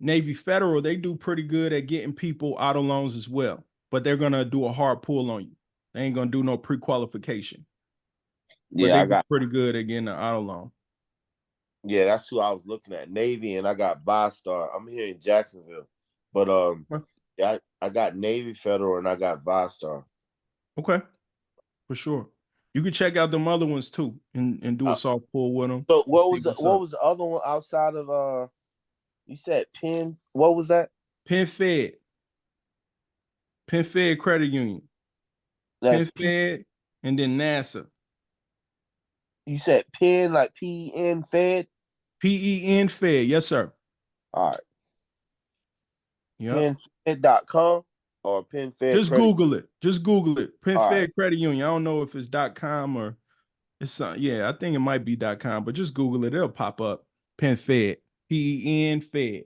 Navy Federal. They do pretty good at getting people auto loans as well, but they're going to do a hard pull on you. They ain't going to do no pre-qualification. But they do pretty good at getting an auto loan. Yeah, that's who I was looking at. Navy, and I got ViStar. I'm here in Jacksonville. But yeah, I got Navy Federal and I got ViStar. Okay. For sure. You can check out them other ones too and do a soft pull with them. So what was the other one outside of you said Penn? What was that? PenFed Credit Union. That's PenFed and then NASA. You said Penn, like P-E-N Fed? P-E-N Fed. Yes, sir. All right. Yep. PenFed.com or PenFed Just Credit. Google it. Just Google it. PenFed right. Credit Union. I don't know if it's .com or it's yeah, I think it might be .com, but just Google it. It'll pop up. PenFed. P-E-N Fed.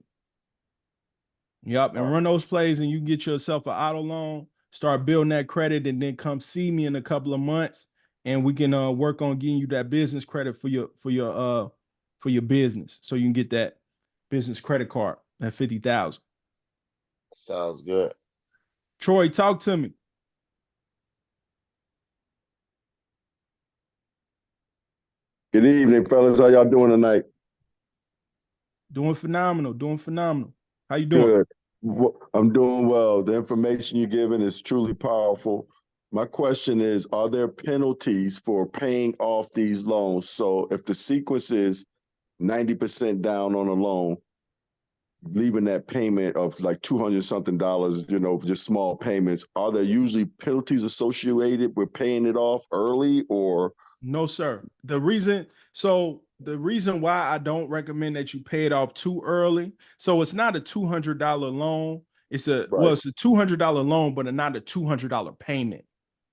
Yep. And run those plays and you can get yourself an auto loan, start building that credit, and then come see me in a couple of months and we can work on getting you that business credit for your business, so you can get that business credit card at 50,000. Sounds good. Troy, talk to me. Good evening, fellas. How y'all doing tonight? Doing phenomenal. Doing phenomenal. How you doing? Good. I'm doing well. The information you're giving is truly powerful. My question is, are there penalties for paying off these loans? So if the sequence is 90% down on a loan, leaving that payment of like 200 something dollars, just small payments, are there usually penalties associated with paying it off early or? No, sir. The reason why I don't recommend that you pay it off too early. So it's not a $200 loan. It's a $200 loan, but not a $200 payment.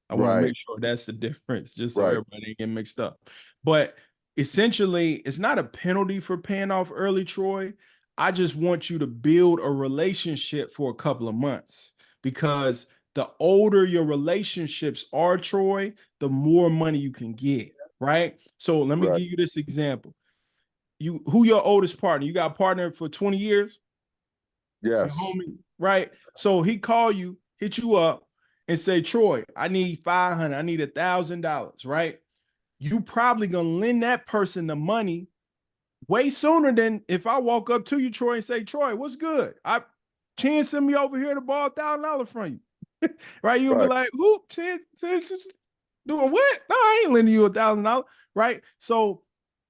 I want to make sure that's the difference, just so everybody ain't get mixed up. But essentially, it's not a penalty for paying off early, Troy. I just want you to build a relationship for a couple of months, because the older your relationships are, Troy, the more money you can get, right? So let me give you this example. Who your oldest partner? You got a partner for 20 years? Yes. Homie, right? So he call you, hit you up, and say, Troy, I need $500, I need $1,000, right? You probably gonna lend that person the money way sooner than if I walk up to you, Troy, and say, Troy, what's good? Chan sent me over here to borrow $1,000 from you. Right? You'll be like, who? Chan just doing what? No, I ain't lending you $1,000, right? So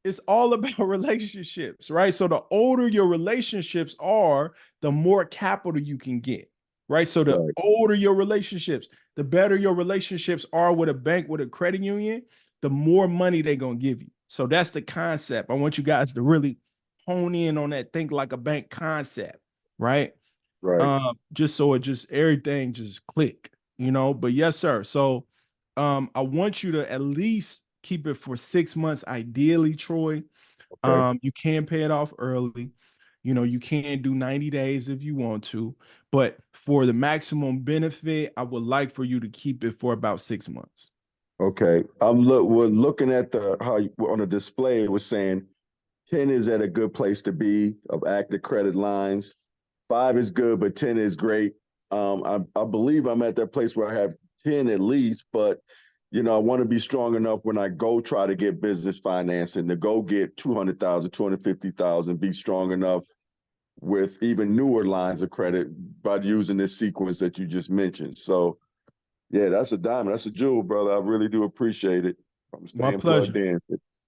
it's all about relationships, right? So the older your relationships are, the more capital you can get, right? So the older your relationships, the better your relationships are with a bank, with a credit union, the more money they're going to give you. So that's the concept. I want you guys to really hone in on that, think like a bank concept, right? Just so everything just click, but yes, sir. So I want you to at least keep it for 6 months, ideally, Troy. You can pay it off early. You can do 90 days if you want to, but for the maximum benefit, I would like for you to keep it for about 6 months. Okay. We're looking at how on the display, it was saying 10 is at a good place to be of active credit lines. 5 is good, but 10 is great. I believe I'm at that place where I have 10 at least, but I want to be strong enough when I go try to get business financing to go get 200,000, 250,000, be strong enough with even newer lines of credit by using this sequence that you just mentioned. So yeah, that's a diamond. That's a jewel, brother. I really do appreciate it. I'm staying plugged in.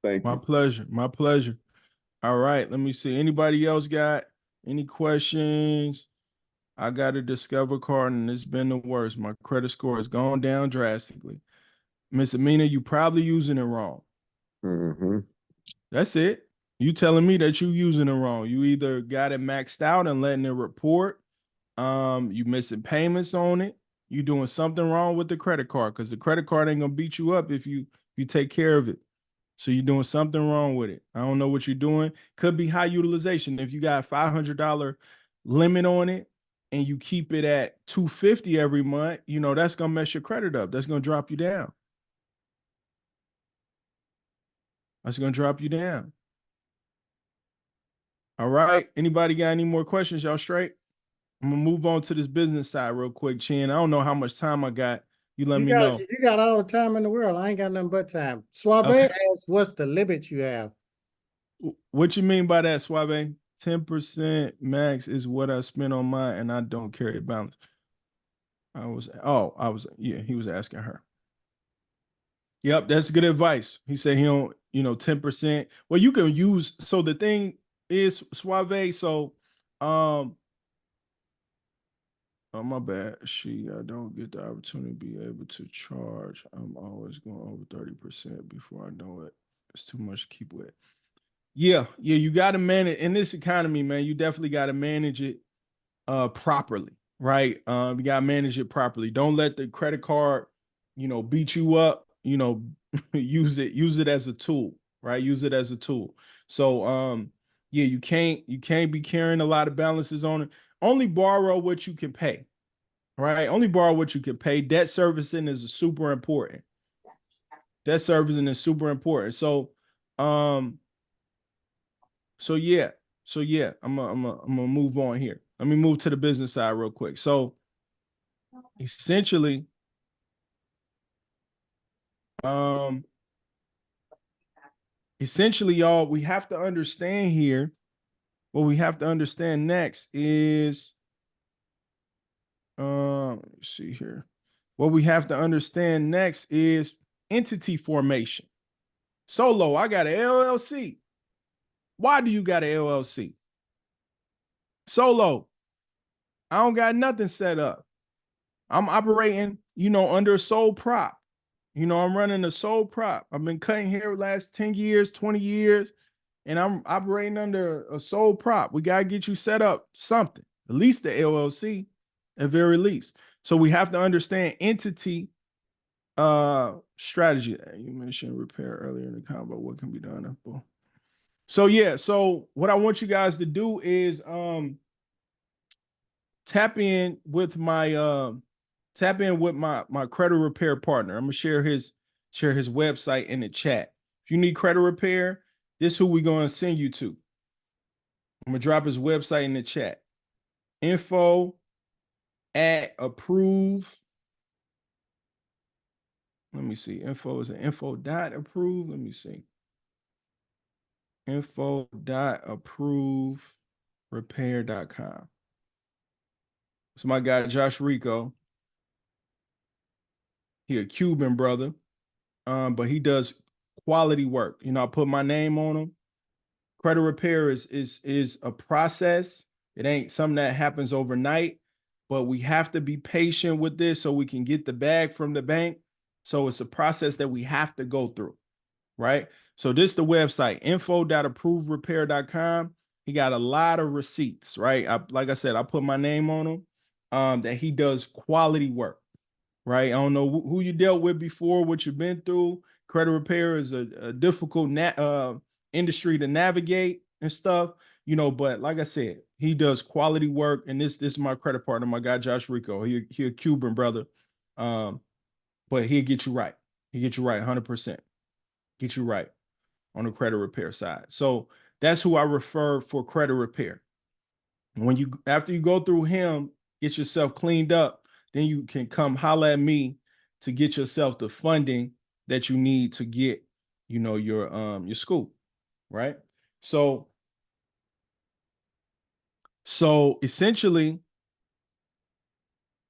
Thank you. My pleasure. My pleasure. All right. Let me see. Anybody else got any questions? I got a Discover card and it's been the worst. My credit score has gone down drastically. Miss Amina, you probably using it wrong. That's it. You telling me that you using it wrong. You either got it maxed out and letting it report. You missing payments on it. You doing something wrong with the credit card, because the credit card ain't gonna beat you up if you take care of it. So you're doing something wrong with it. I don't know what you're doing. Could be high utilization. If you got a $500 limit on it and you keep it at $250 every month, that's gonna mess your credit up. That's gonna drop you down. That's gonna drop you down. All right. Anybody got any more questions? Y'all straight? I'm gonna move on to this business side real quick, Chin. I don't know how much time I got. You let me know. You got all the time in the world. I ain't got nothing but time. Suave asks, what's the limit you have? What you mean by that, Suave? 10% max is what I spent on mine, and I don't carry a balance. He was asking her. Yep, that's good advice. He said he don't, 10%. Well, you can use, so the thing is, Suave, so oh, my bad. I don't get the opportunity to be able to charge. I'm always going over 30% before I know it. It's too much to keep with. Yeah, you got to manage in this economy, man. You definitely got to manage it properly, right? You got to manage it properly. Don't let the credit card, beat you up. Use it as a tool, right? Use it as a tool. So, you can't be carrying a lot of balances on it. Only borrow what you can pay, right? Only borrow what you can pay. Debt servicing is super important. Debt servicing is super important. So yeah. I'm gonna move on here. Let me move to the business side real quick. So essentially, y'all, we have to understand here. What we have to understand next is, let me see here. What we have to understand next is entity formation. Solo, I got an LLC. Why do you got an LLC? Solo, I don't got nothing set up. I'm operating, under a sole prop. I'm running a sole prop. I've been cutting hair the last 10 years, 20 years, and I'm operating under a sole prop. We got to get you set up something, at least the LLC, at very least. So we have to understand entity strategy. You mentioned repair earlier in the combo. What can be done? So yeah, so what I want you guys to do is tap in with my credit repair partner. I'm gonna share his website in the chat. If you need credit repair, this is who we're gonna send you to. I'm gonna drop his website in the chat. Info at approve. Let me see. Info is an info dot approve. Let me see. Info dot approve repair.com. It's my guy Josh Rico. He a Cuban brother, but he does quality work. I put my name on him. Credit repair is a process. It ain't something that happens overnight, but we have to be patient with this so we can get the bag from the bank. So it's a process that we have to go through, right? So this is the website, info.approverepair.com. He got a lot of receipts, right? Like I said, I put my name on him, that he does quality work, right? I don't know who you dealt with before, what you've been through. Credit repair is a difficult industry to navigate and stuff, but like I said, he does quality work. And this is my credit partner, my guy, Josh Rico. He a Cuban brother, but he'll get you right. He'll get you right 100%. Get you right on the credit repair side. So that's who I refer for credit repair. After you go through him, get yourself cleaned up, then you can come holler at me to get yourself the funding that you need to get, your school, right? So essentially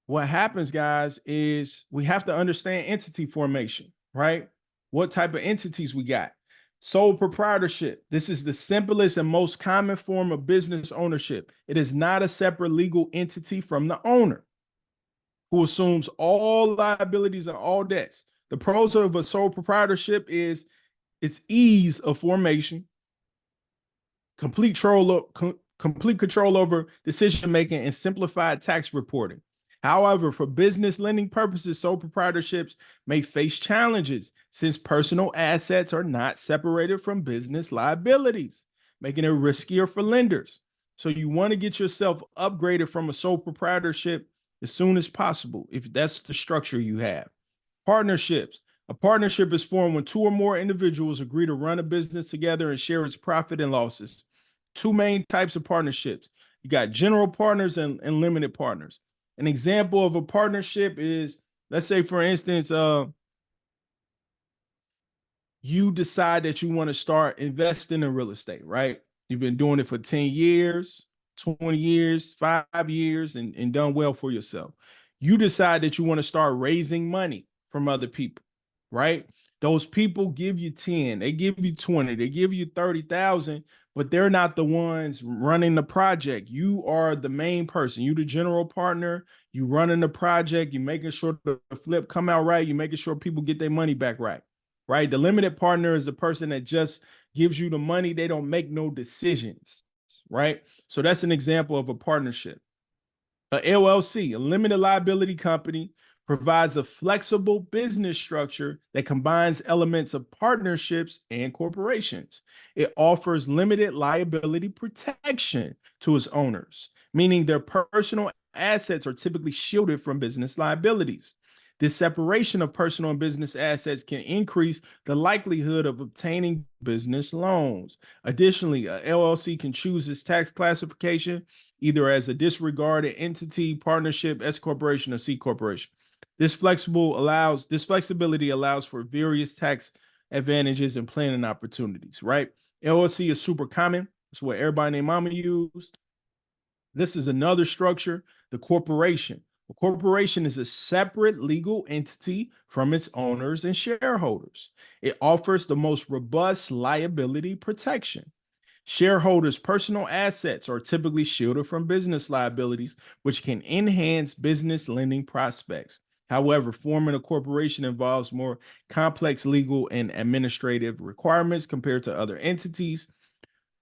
what happens, guys, is we have to understand entity formation, right? What type of entities we got. Sole proprietorship. This is the simplest and most common form of business ownership. It is not a separate legal entity from the owner, who assumes all liabilities and all debts. The pros of a sole proprietorship is its ease of formation, complete control over decision-making, and simplified tax reporting. However, for business lending purposes, sole proprietorships may face challenges since personal assets are not separated from business liabilities, making it riskier for lenders. So you want to get yourself upgraded from a sole proprietorship as soon as possible, if that's the structure you have. Partnerships. A partnership is formed when two or more individuals agree to run a business together and share its profit and losses. Two main types of partnerships. You got general partners and limited partners. An example of a partnership is, let's say, for instance, you decide that you want to start investing in real estate, right? You've been doing it for 10 years, 20 years, 5 years, and done well for yourself. You decide that you want to start raising money from other people, right? Those people give you 10, they give you 20, they give you 30,000, but they're not the ones running the project. You are the main person. You the general partner. You running the project. You making sure the flip come out right. You making sure people get their money back right. Right? The limited partner is the person that just gives you the money. They don't make no decisions. Right? So that's an example of a partnership. A LLC, a limited liability company, provides a flexible business structure that combines elements of partnerships and corporations. It offers limited liability protection to its owners, meaning their personal assets are typically shielded from business liabilities. This separation of personal and business assets can increase the likelihood of obtaining business loans. Additionally, a LLC can choose its tax classification either as a disregarded entity, partnership, S corporation, or C corporation. This flexibility allows for various tax advantages and planning opportunities, right? LLC is super common. It's what everybody named mama used. This is another structure, the corporation. A corporation is a separate legal entity from its owners and shareholders. It offers the most robust liability protection. Shareholders' personal assets are typically shielded from business liabilities, which can enhance business lending prospects. However, forming a corporation involves more complex legal and administrative requirements compared to other entities.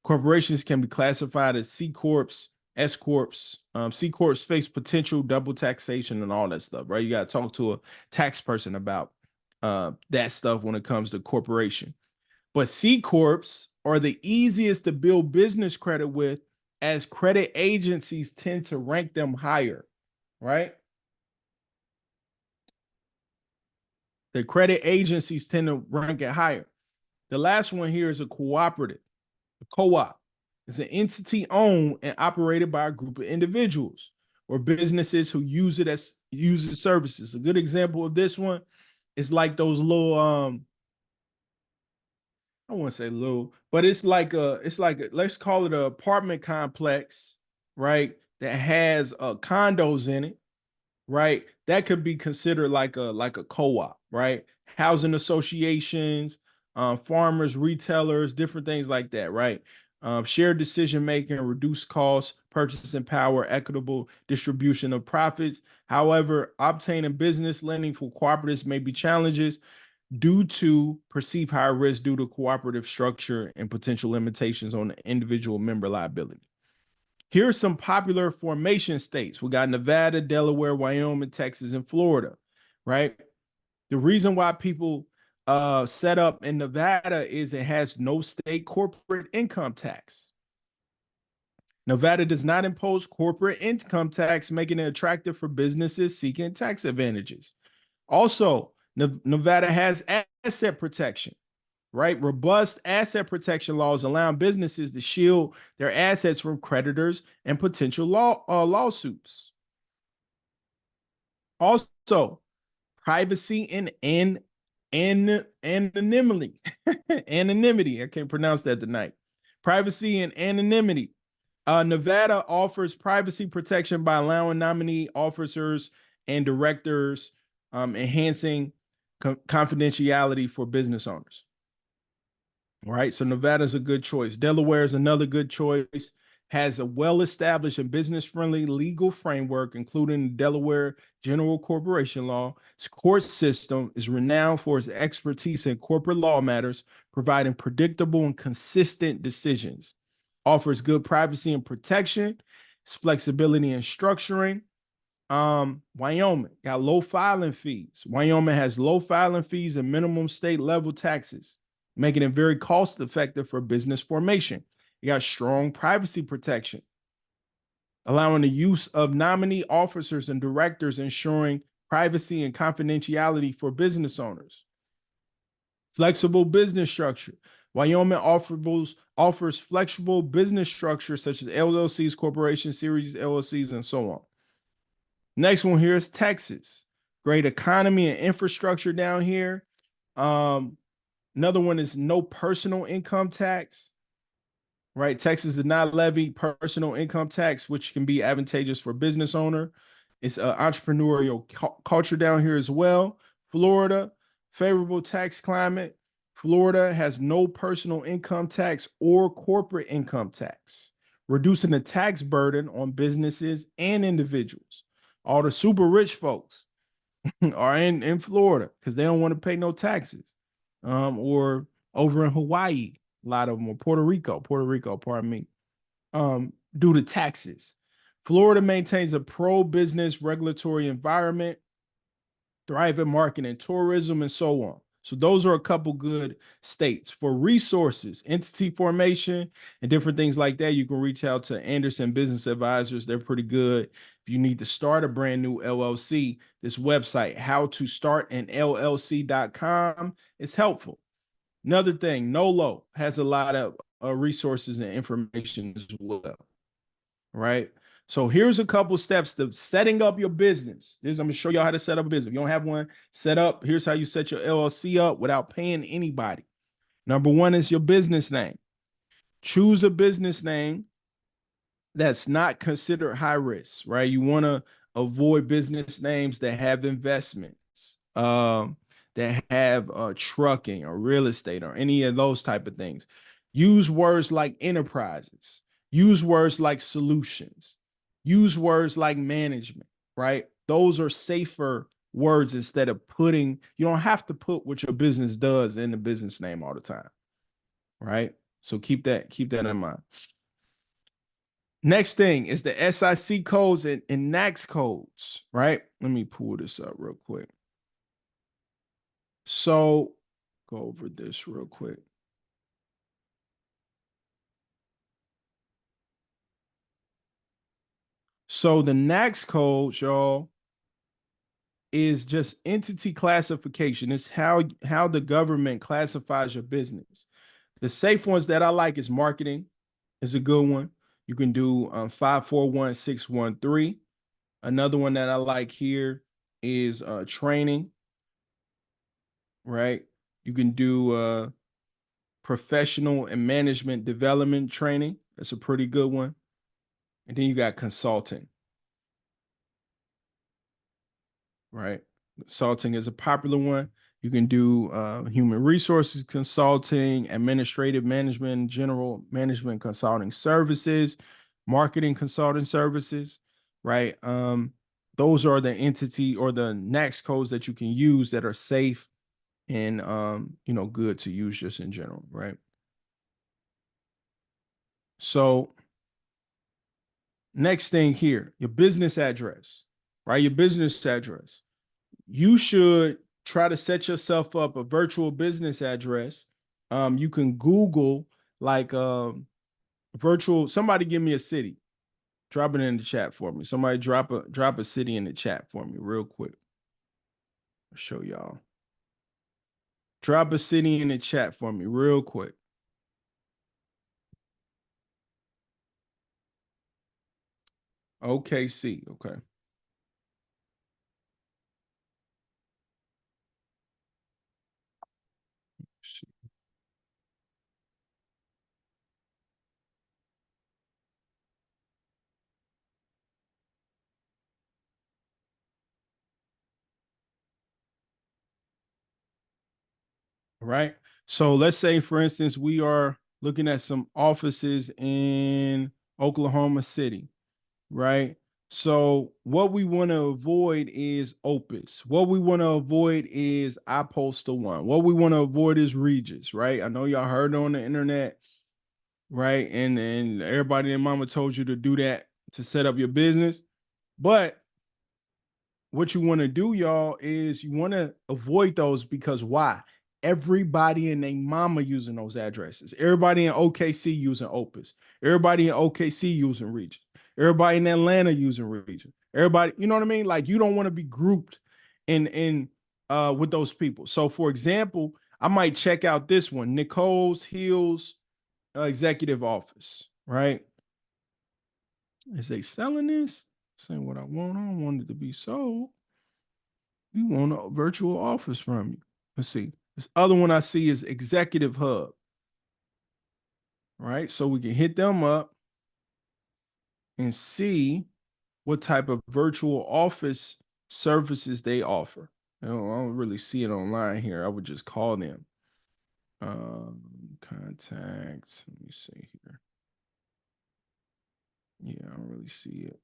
Corporations can be classified as C corps, S corps. C corps face potential double taxation and all that stuff, right? You got to talk to a tax person about that stuff when it comes to corporation. But C corps are the easiest to build business credit with, as credit agencies tend to rank them higher, right? The credit agencies tend to rank it higher. The last one here is a cooperative. A co-op is an entity owned and operated by a group of individuals or businesses who use the services. A good example of this one is like those little I wouldn't say little, but it's like let's call it an apartment complex, right? That has condos in it, right? That could be considered like a co-op, right? Housing associations, farmers, retailers, different things like that, right? Shared decision making, reduced costs, purchasing power, equitable distribution of profits. However, obtaining business lending for cooperatives may be challenges due to perceived higher risk due to cooperative structure and potential limitations on the individual member liability. Here are some popular formation states. We got Nevada, Delaware, Wyoming, Texas, and Florida, right? The reason why people set up in Nevada is it has no state corporate income tax. Nevada does not impose corporate income tax, making it attractive for businesses seeking tax advantages. Also, Nevada has asset protection, right? Robust asset protection laws allowing businesses to shield their assets from creditors and potential lawsuits. Also, privacy and anonymity. Anonymity. I can't pronounce that tonight. Privacy and anonymity. Nevada offers privacy protection by allowing nominee officers and directors, enhancing confidentiality for business owners. All right, so Nevada's a good choice. Delaware is another good choice. Has a well-established and business-friendly legal framework, including Delaware General Corporation Law. Its court system is renowned for its expertise in corporate law matters, providing predictable and consistent decisions. Offers good privacy and protection. Its flexibility in structuring. Wyoming got low filing fees. Wyoming has low filing fees and minimum state level taxes, making it very cost effective for business formation. You got strong privacy protection, allowing the use of nominee officers and directors, ensuring privacy and confidentiality for business owners. Flexible business structure. Wyoming offers flexible business structures such as LLCs, corporations, series LLCs, and so on. Next one here is Texas. Great economy and infrastructure down here. Another one is no personal income tax, right? Texas does not levy personal income tax, which can be advantageous for business owner. It's an entrepreneurial culture down here as well. Florida, favorable tax climate. Florida has no personal income tax or corporate income tax, reducing the tax burden on businesses and individuals. All the super rich folks are in Florida because they don't want to pay no taxes. Or over in Hawaii, a lot of them, or Puerto Rico, pardon me, due to taxes. Florida maintains a pro-business regulatory environment, thriving market and tourism, and so on. So those are a couple good states. For resources, entity formation, and different things like that, you can reach out to Anderson Business Advisors. They're pretty good. If you need to start a brand new LLC, this website, howtostartanllc.com, is helpful. Another thing, Nolo has a lot of resources and information as well, right? So here's a couple steps to setting up your business. I'm going to show you how to set up a business. If you don't have one set up, here's how you set your LLC up without paying anybody. Number one is your business name. Choose a business name that's not considered high risk, right? You want to avoid business names that have investments, that have trucking or real estate or any of those type of things. Use words like enterprises. Use words like solutions. Use words like management, right? Those are safer words instead of you don't have to put what your business does in the business name all the time, right? So keep that in mind. Next thing is the SIC codes and NAICS codes, right? Let me pull this up real quick. So go over this real quick. So the NAICS codes, y'all, is just entity classification. It's how the government classifies your business. The safe ones that I like is marketing is a good one. You can do 541613. Another one that I like here is training, right? You can do professional and management development training. That's a pretty good one. And then you got consulting, right? Consulting is a popular one. You can do human resources consulting, administrative management, general management consulting services, marketing consulting services, right? Those are the entity or the NAICS codes that you can use that are safe and good to use just in general, right? So next thing here, your business address, right? Your business address. You should try to set yourself up a virtual business address. You can Google like virtual, somebody give me a city. Drop it in the chat for me. Somebody drop a city in the chat for me real quick. I'll show y'all. Drop a city in the chat for me real quick. OKC, okay. Right. So let's say, for instance, we are looking at some offices in Oklahoma City, right? So what we want to avoid is Opus. What we want to avoid is iPostal One. What we want to avoid is Regis, right? I know y'all heard on the internet, right? And everybody and mama told you to do that to set up your business. But what you want to do, y'all, is you want to avoid those because why? Everybody and their mama using those addresses. Everybody in OKC using Opus. Everybody in OKC using Regis. Everybody in Atlanta using Regis. Everybody, you know what I mean? Like you don't want to be grouped in with those people. So for example, I might check out this one, Nicole's Hills Executive Office, right? Is they selling this? Saying what I want. I don't want it to be sold. We want a virtual office from you. Let's see. This other one I see is Executive Hub. Right? So we can hit them up and see what type of virtual office services they offer. I don't really see it online here. I would just call them. Contact. Let me see here. Yeah, I don't really see it.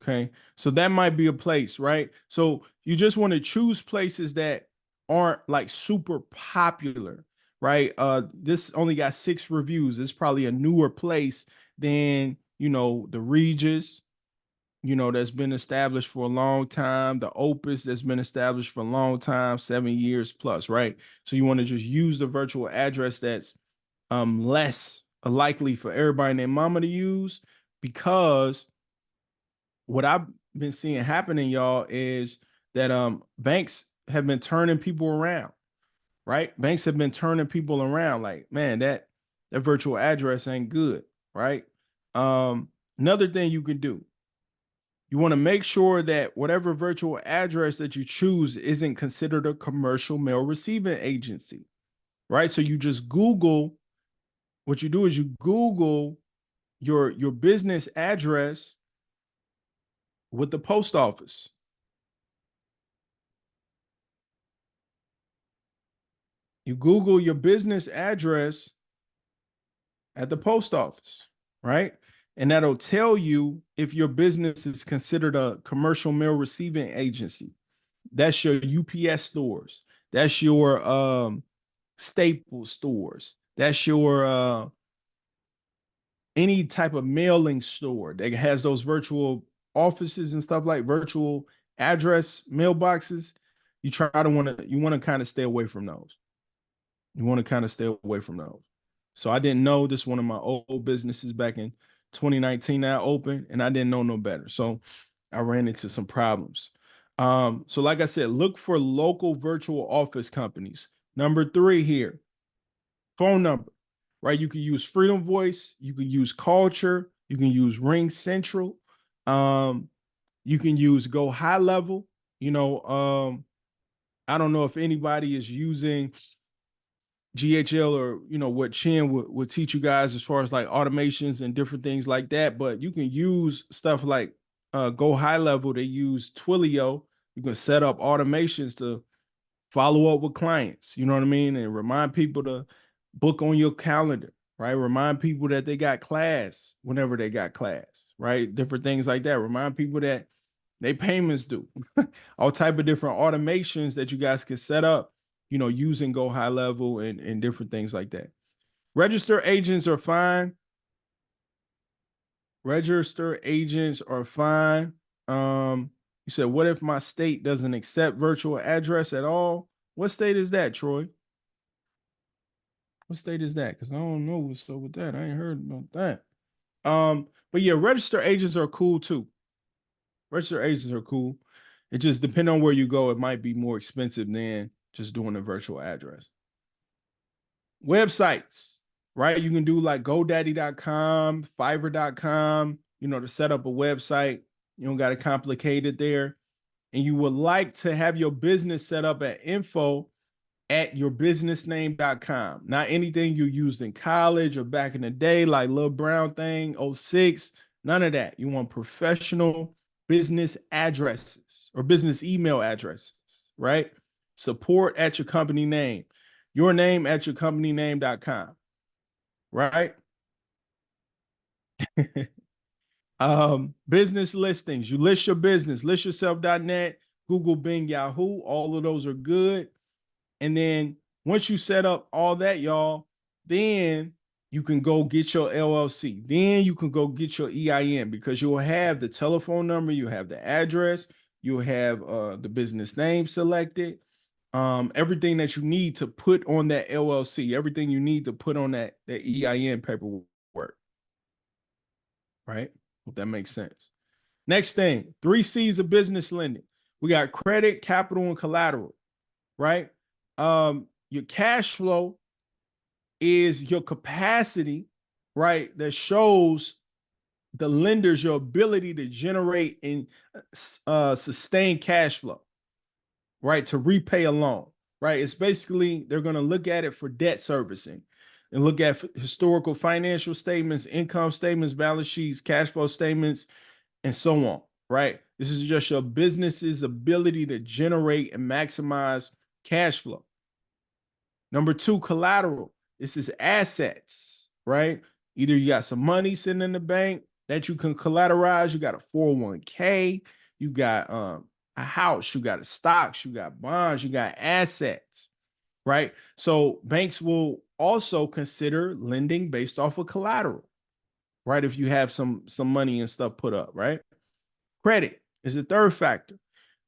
Okay. So that might be a place, right? So you just want to choose places that aren't like super popular, right? This only got 6 reviews. It's probably a newer place than, the Regis, that's been established for a long time, the Opus that's been established for a long time, 7 years plus, right? So you want to just use the virtual address that's less likely for everybody and their mama to use, because what I've been seeing happening, y'all, is that banks have been turning people around, right? Banks have been turning people around like, man, that virtual address ain't good, right? Another thing you can do, you want to make sure that whatever virtual address that you choose isn't considered a commercial mail receiving agency, right? So you just Google, what you do is you Google your business address with the post office. You Google your business address at the post office, right? And that'll tell you if your business is considered a commercial mail receiving agency. That's your UPS stores. That's your Staples stores. That's your any type of mailing store that has those virtual offices and stuff, like virtual address mailboxes. You want to kind of stay away from those. You want to kind of stay away from those. So I didn't know, this one of my old businesses back in 2019 now open, and I didn't know no better. So I ran into some problems. So like I said, look for local virtual office companies. Number 3 here, phone number, right? You can use Freedom Voice, you can use Culture, you can use Ring Central, you can use Go High Level. I don't know if anybody is using GHL or what Chin would teach you guys as far as like automations and different things like that, but you can use stuff like Go High Level. They use Twilio. You can set up automations to follow up with clients, you know what I mean, and remind people to book on your calendar, right? Remind people that they got class whenever they got class, right? Different things like that. Remind people that they payments due. All type of different automations that you guys can set up, using Go High Level and different things like that. Register agents are fine. Register agents are fine. You said, what if my state doesn't accept virtual address at all? What state is that, Troy? What state is that? Because I don't know what's up with that. I ain't heard about that. But yeah, register agents are cool too. Register agents are cool. It just depends on where you go. It might be more expensive than just doing a virtual address. Websites, right? You can do like GoDaddy.com, Fiverr.com, to set up a website. You don't got to complicate it there. And you would like to have your business set up at info@yourbusinessname.com. Not anything you used in college or back in the day, like Lil Brown thing, 06. None of that. You want professional business addresses or business email addresses, right? Support at your company name. Your name at yourcompanyname.com, right? Business listings. You list your business, listyourself.net, Google, Bing, Yahoo. All of those are good. And then once you set up all that, y'all, then you can go get your LLC. Then you can go get your EIN, because you'll have the telephone number, you have the address, you'll have the business name selected, everything that you need to put on that LLC, everything you need to put on that EIN paperwork, right? If that makes sense. Next thing, 3 C's of business lending. We got credit, capital, and collateral, right? Your cash flow is your capacity, right? That shows the lenders your ability to generate and sustain cash flow, right? To repay a loan, right? It's basically, they're going to look at it for debt servicing and look at historical financial statements, income statements, balance sheets, cash flow statements, and so on, right? This is just your business's ability to generate and maximize cash flow. Number 2, collateral. This is assets, right? Either you got some money sitting in the bank that you can collateralize. You got a 401k, you got a house, you got stocks, you got bonds, you got assets, right? So banks will also consider lending based off of collateral, right? If you have some money and stuff put up, right? Credit is the third factor.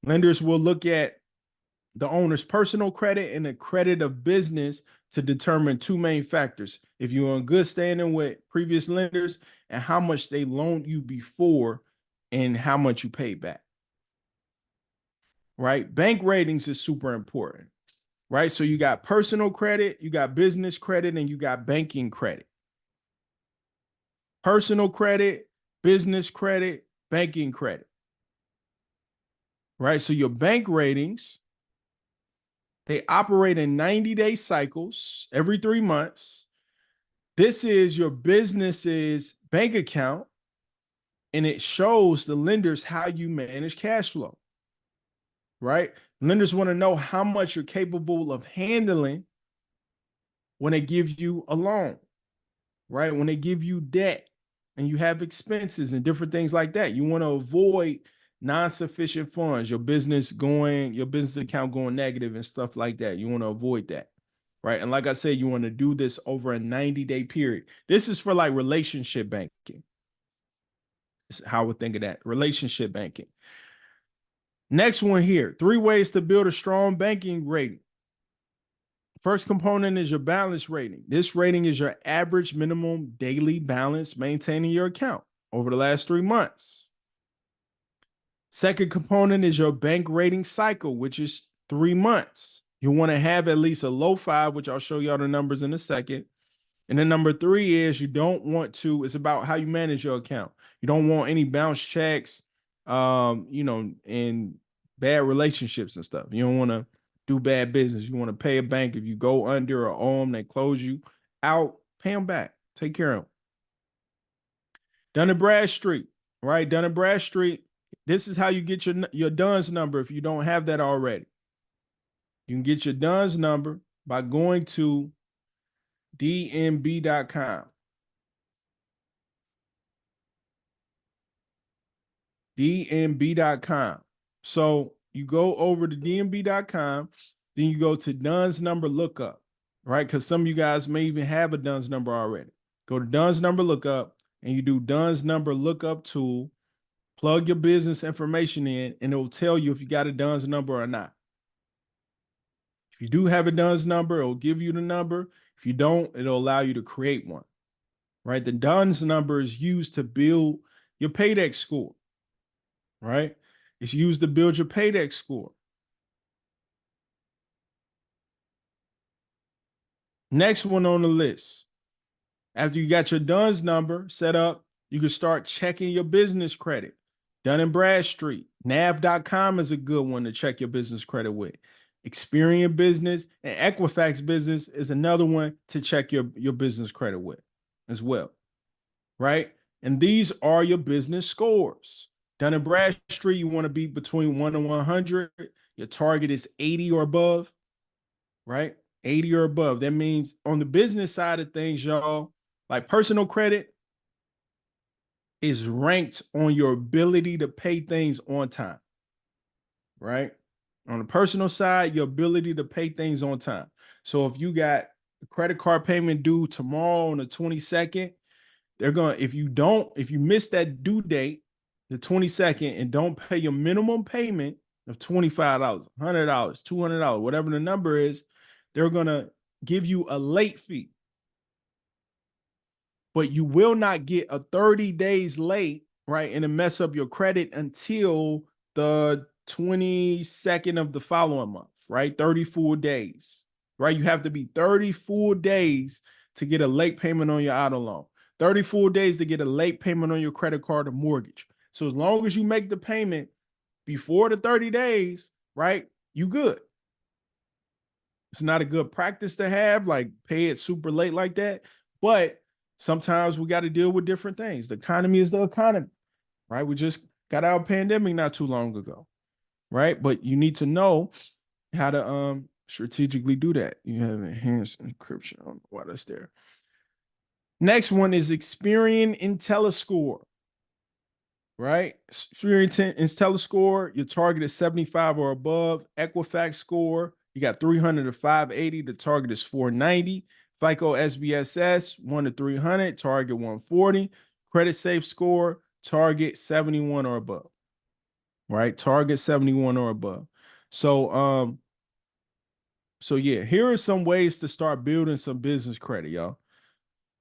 Lenders will look at the owner's personal credit and the credit of business to determine two main factors: if you're in good standing with previous lenders and how much they loaned you before and how much you paid back. Right? Bank ratings is super important. Right? So you got personal credit, you got business credit, and you got banking credit. Personal credit, business credit, banking credit. Right? So your bank ratings, they operate in 90-day cycles every 3 months. This is your business's bank account, and it shows the lenders how you manage cash flow. Right? Lenders want to know how much you're capable of handling when they give you a loan, right? When they give you debt and you have expenses and different things like that. You want to avoid non-sufficient funds, your business account going negative and stuff like that. You want to avoid that, right? And like I said, you want to do this over a 90-day period. This is for like relationship banking. This is how I would think of that, relationship banking. Next one here, 3 ways to build a strong banking rating. First component is your balance rating. This rating is your average minimum daily balance maintaining your account over the last 3 months. Second component is your bank rating cycle, which is 3 months. You want to have at least a low 5, which I'll show y'all the numbers in a second. And then number 3 is it's about how you manage your account. You don't want any bounce checks, and bad relationships and stuff. You don't want to do bad business. You want to pay a bank. If you go under or owe them, they close you out, pay them back. Take care of them. Dun & Bradstreet, right? Dun & Bradstreet, this is how you get your DUNS number if you don't have that already. You can get your DUNS number by going to dnb.com. dnb.com. So you go over to dnb.com, then you go to DUNS number lookup, right? Because some of you guys may even have a DUNS number already. Go to DUNS number lookup and you do DUNS number lookup tool, plug your business information in, and it will tell you if you got a DUNS number or not. If you do have a DUNS number, it will give you the number. If you don't, it'll allow you to create one, right? The DUNS number is used to build your paydex score, right? It's used to build your paydex score. Next one on the list. After you got your DUNS number set up, you can start checking your business credit. Dun & Bradstreet, nav.com is a good one to check your business credit with. Experian Business and Equifax Business is another one to check your business credit with as well, right? And these are your business scores. Dun & Bradstreet, you want to be between 1 and 100. Your target is 80 or above, right? 80 or above. That means on the business side of things, y'all, like personal credit is ranked on your ability to pay things on time, right? On the personal side, your ability to pay things on time. So if you got a credit card payment due tomorrow on the 22nd, if you miss that due date, the 22nd, and don't pay your minimum payment of $25, $100, $200, whatever the number is, they're going to give you a late fee. But you will not get a 30 days late, right, and it mess up your credit until the 22nd of the following month, right? 30 full days, right? You have to be 30 full days to get a late payment on your auto loan, 30 full days to get a late payment on your credit card or mortgage. So as long as you make the payment before the 30 days, right, you good. It's not a good practice to have, like pay it super late like that, but sometimes we got to deal with different things. The economy is the economy, right? We just got out of pandemic not too long ago, right? But you need to know how to strategically do that. You have enhanced encryption. I don't know why that's there. Next one is Experian IntelliScore, right? Experian IntelliScore, your target is 75 or above. Equifax score, you got 300 to 580. The target is 490. FICO SBSS, 1 to 300, target 140. Credit Safe score, target 71 or above. right? Target 71 or above. So yeah, here are some ways to start building some business credit, y'all.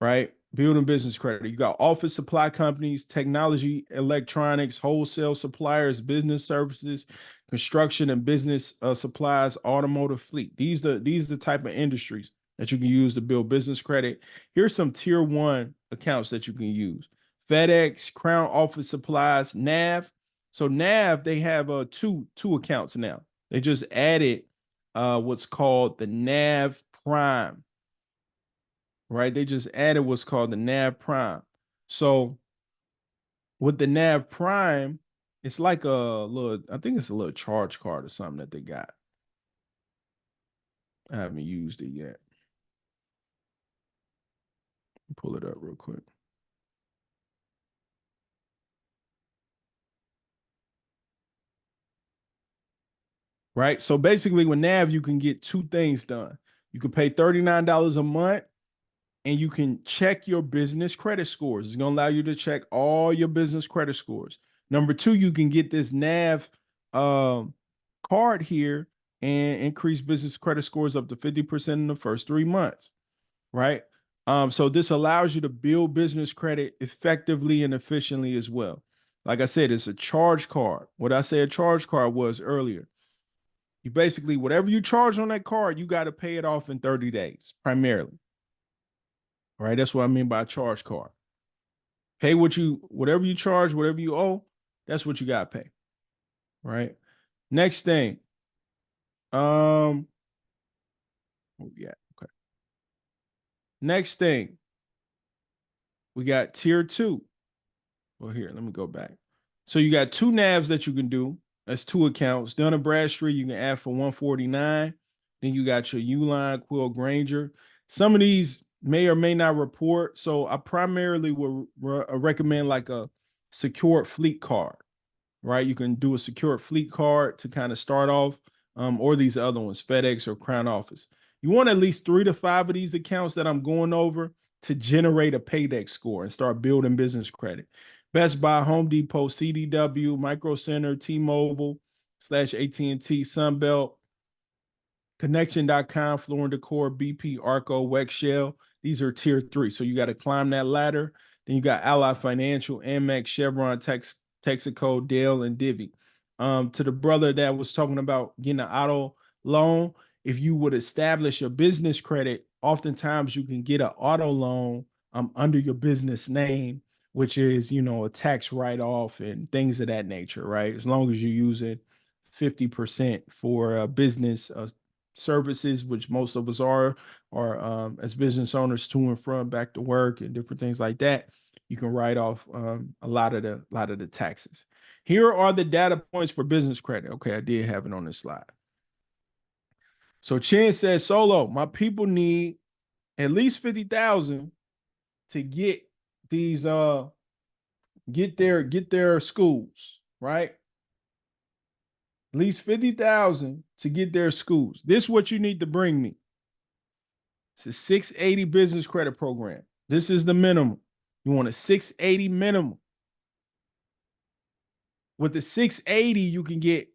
Right? Building business credit. You got office supply companies, technology, electronics, wholesale suppliers, business services, construction and business supplies, automotive fleet. These are the type of industries that you can use to build business credit. Here's some tier 1 accounts that you can use. FedEx, Crown Office Supplies, NAV. So NAV, they have two accounts now. They just added what's called the NAV Prime. Right? They just added what's called the NAV Prime. So with the NAV Prime, it's like a little, I think it's a little charge card or something that they got. I haven't used it yet. Pull it up real quick. Right? So basically with NAV, you can get 2 things done. You can pay $39 a month and you can check your business credit scores. It's going to allow you to check all your business credit scores. Number 2, you can get this NAV card here and increase business credit scores up to 50% in the first 3 months, right? So this allows you to build business credit effectively and efficiently as well. Like I said, it's a charge card. What I said a charge card was earlier. You basically, whatever you charge on that card, you got to pay it off in 30 days, primarily. Right? That's what I mean by a charge card. Pay whatever you charge, whatever you owe, that's what you got to pay. Right? Next thing. Oh yeah, okay. Next thing. We got tier 2. Well, here, let me go back. So you got 2 NAVs that you can do. That's 2 accounts. Dun & Bradstreet, you can add for $149. Then you got your Uline, Quill, Granger. Some of these may or may not report. So I primarily would recommend like a secured fleet card, right? You can do a secured fleet card to kind of start off, or these other ones, FedEx or Crown Office. You want at least 3 to 5 of these accounts that I'm going over to generate a paydex score and start building business credit. Best Buy, Home Depot, CDW, Micro Center, T-Mobile / AT&T, Sunbelt, Connection.com, Floor & Decor, BP, Arco, Wexshell. These are tier 3. So you got to climb that ladder. Then you got Ally Financial, Amex, Chevron, Texaco, Dell, and Divvy. To the brother that was talking about getting an auto loan, if you would establish a business credit, oftentimes you can get an auto loan under your business name, which is, a tax write-off and things of that nature, right? As long as you use it 50% for business services, which most of us are as business owners to and from back to work and different things like that, you can write off a lot of the taxes. Here are the data points for business credit. Okay, I did have it on this slide. So Chen says, Solo, my people need at least 50,000 to get these get their schools, right? At least 50,000 to get their schools. This is what you need to bring me. It's a 680 business credit program. This is the minimum. You want a 680 minimum. With the 680, you can get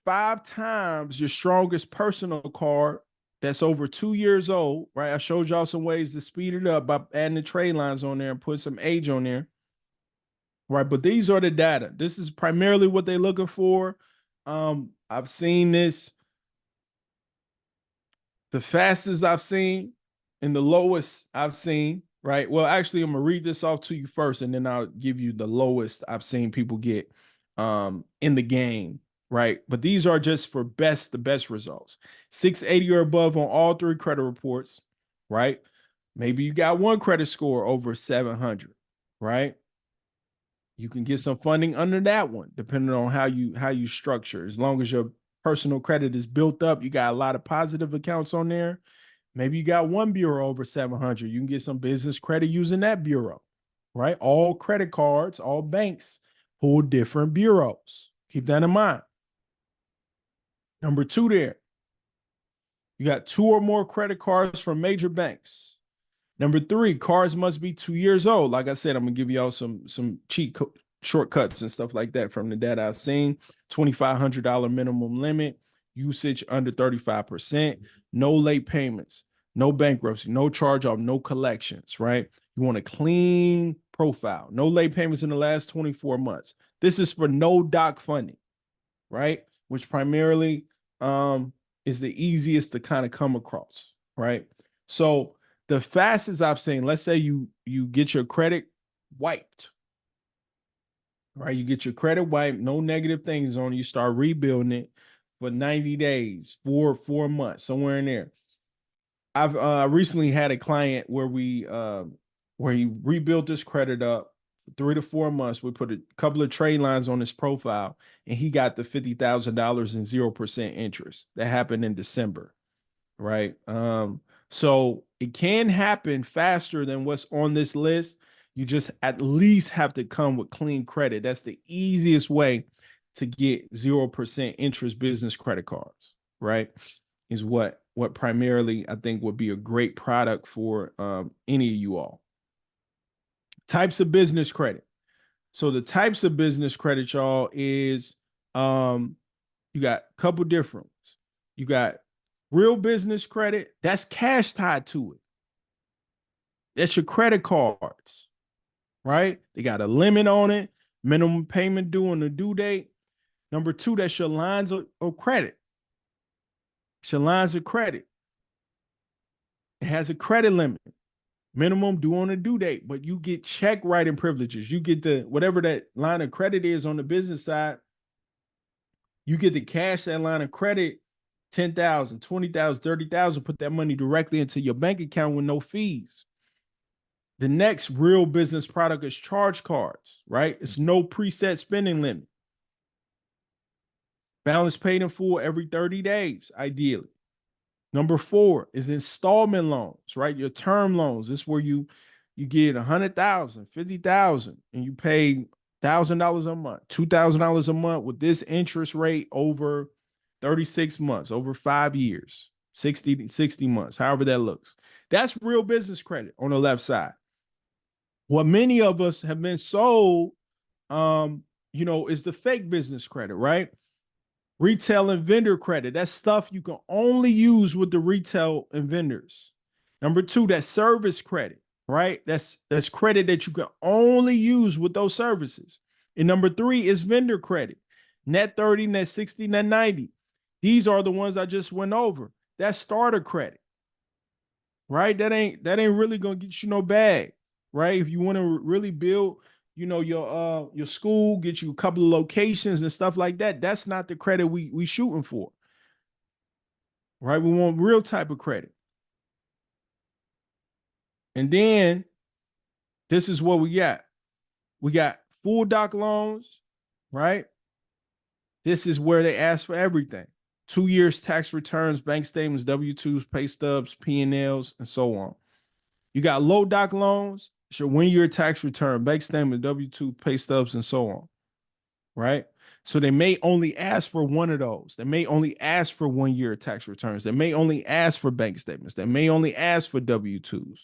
5 times your strongest personal card that's over 2 years old, right? I showed y'all some ways to speed it up by adding the trade lines on there and put some age on there, right? But these are the data. This is primarily what they're looking for. I've seen this the fastest I've seen and the lowest I've seen, right? Well, actually, I'm gonna read this off to you first, and then I'll give you the lowest I've seen people get in the game, right? But these are just for the best results. 680 or above on all 3 credit reports, right? Maybe you got 1 credit score over 700, right? You can get some funding under that one, depending on how you structure. As long as your personal credit is built up, you got a lot of positive accounts on there. Maybe you got 1 bureau over 700. You can get some business credit using that bureau, right? All credit cards, all banks pull different bureaus. Keep that in mind. Number 2 there, you got 2 or more credit cards from major banks. Number 3, cards must be 2 years old. Like I said, I'm gonna give y'all some cheat shortcuts and stuff like that from the data I've seen. $2,500 minimum limit, usage under 35%, no late payments, no bankruptcy, no charge off, no collections, right? You want a clean profile, no late payments in the last 24 months. This is for no doc funding, right? Which primarily is the easiest to kind of come across, right? So the fastest I've seen, let's say you get your credit wiped, right? You get your credit wiped, no negative things on it, you start rebuilding it for 90 days, 4 months, somewhere in there. I've recently had a client where he rebuilt his credit up for 3 to 4 months. We put a couple of trade lines on his profile, and he got the $50,000 in 0% interest. That happened in December, right? So it can happen faster than what's on this list. You just at least have to come with clean credit. That's the easiest way to get 0% interest business credit cards, right? Is what primarily I think would be a great product for any of you all. Types of business credit. So the types of business credit, y'all, is you got a couple different ones. You got real business credit, that's cash tied to it. That's your credit cards, right? They got a limit on it, minimum payment due on the due date. Number 2, that's your lines of credit. It's your lines of credit. It has a credit limit, minimum due on the due date, but you get check writing privileges. You get the whatever that line of credit is on the business side. You get to cash that line of credit, 10,000, 20,000, 30,000, put that money directly into your bank account with no fees. The next real business product is charge cards, right? It's no preset spending limit. Balance paid in full every 30 days, ideally. Number 4 is installment loans, right? Your term loans. This is where you get 100,000, 50,000, and you pay $1,000 a month, $2,000 a month with this interest rate over 36 months, over 5 years, 60 months, however that looks. That's real business credit on the left side. What many of us have been sold, is the fake business credit, right? Retail and vendor credit. That's stuff you can only use with the retail and vendors. Number 2, that's service credit, right? That's credit that you can only use with those services. And number 3 is vendor credit. Net 30, net 60, net 90. These are the ones I just went over. That's starter credit, right? That ain't really gonna get you no bag, right? If you want to really build your school, get you a couple of locations and stuff like that, that's not the credit we shooting for, right? We want real type of credit. And then this is what we got. We got full doc loans, right? This is where they ask for everything. 2 years tax returns, bank statements, W-2s, pay stubs, P&Ls, and so on. You got low doc loans. It's your 1 year tax return, bank statement, W-2, pay stubs, and so on, right? So they may only ask for one of those. They may only ask for 1 year tax returns. They may only ask for bank statements. They may only ask for W-2s,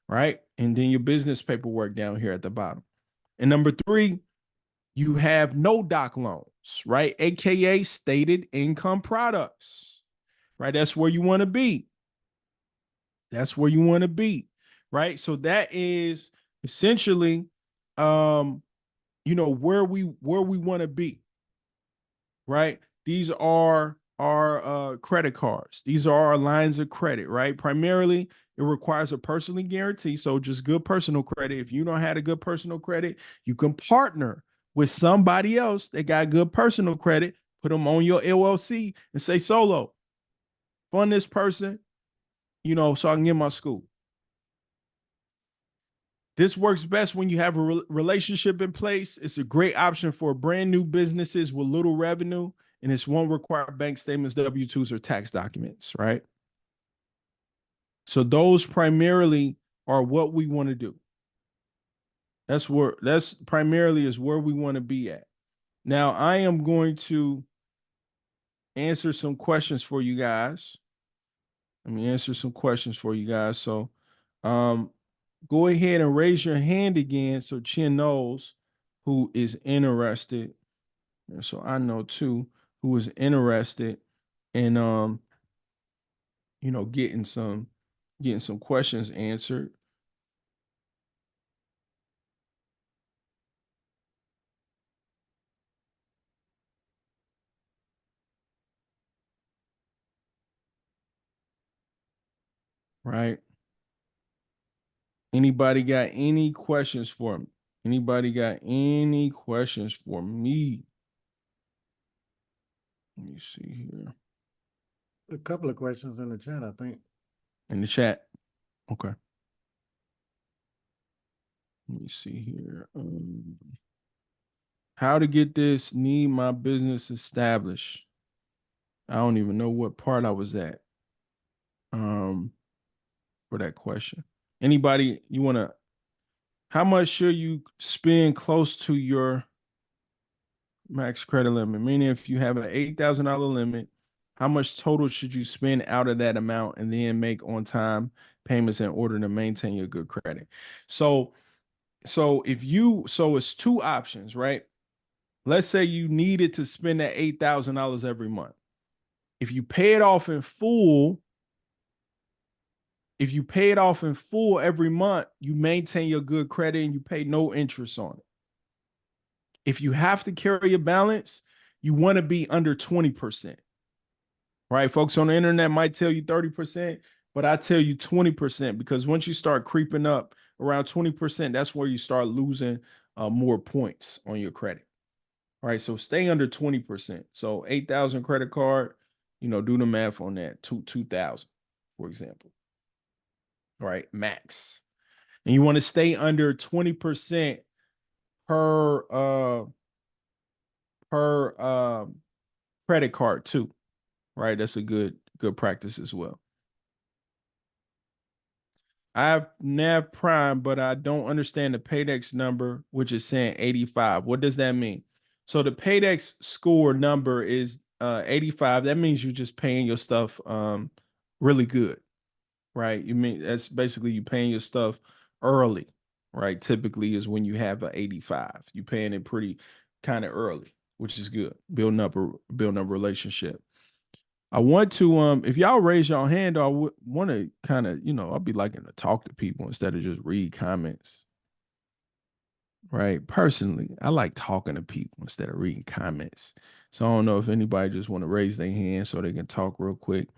right? And then your business paperwork down here at the bottom. And number 3, you have no doc loans, right? AKA stated income products, right? That's where you want to be. That's where you want to be. Right. So that is essentially, where we want to be. Right. These are our credit cards. These are our lines of credit. Right. Primarily, it requires a personally guarantee. So just good personal credit. If you don't have a good personal credit, you can partner with somebody else that got good personal credit, put them on your LLC and say, Solo, fund this person, so I can get my school. This works best when you have a relationship in place. It's a great option for brand new businesses with little revenue, and it won't require bank statements, W-2s, or tax documents, right? So those primarily are what we want to do. That's primarily is where we want to be at. Now, I am going to answer some questions for you guys. Let me answer some questions for you guys. So, go ahead and raise your hand again so Chin knows who is interested, and so I know too, who is interested in getting some questions answered. Right? Anybody got any questions for me? Anybody got any questions for me? Let me see here. A couple of questions in the chat, I think. In the chat. Okay. Let me see here. How to get this, need my business established. I don't even know what part I was at for that question. Anybody, how much should you spend close to your max credit limit? Meaning if you have an $8,000 limit, how much total should you spend out of that amount and then make on time payments in order to maintain your good credit? So it's two options, right? Let's say you needed to spend that $8,000 every month. If you pay it off in full, every month, you maintain your good credit and you pay no interest on it. If you have to carry a balance, you want to be under 20%. Right? Folks on the internet might tell you 30%, but I tell you 20%, because once you start creeping up around 20%, that's where you start losing more points on your credit. All right, so stay under 20%. So 8,000 credit card, do the math on that. 2,000, for example. All right, max. And you want to stay under 20% per credit card too. Right? That's a good practice as well. I have NAV Prime, but I don't understand the Paydex number, which is saying 85. What does that mean? So the Paydex score number is 85. That means you're just paying your stuff really good, right? You mean that's basically you paying your stuff early, right? Typically is when you have an 85. You're paying it pretty kind of early, which is good. Building up a relationship. I want to, if y'all raise your hand, I would want to kind of, I'll be liking to talk to people instead of just read comments. Right. Personally, I like talking to people instead of reading comments. So I don't know if anybody just want to raise their hand so they can talk real quick.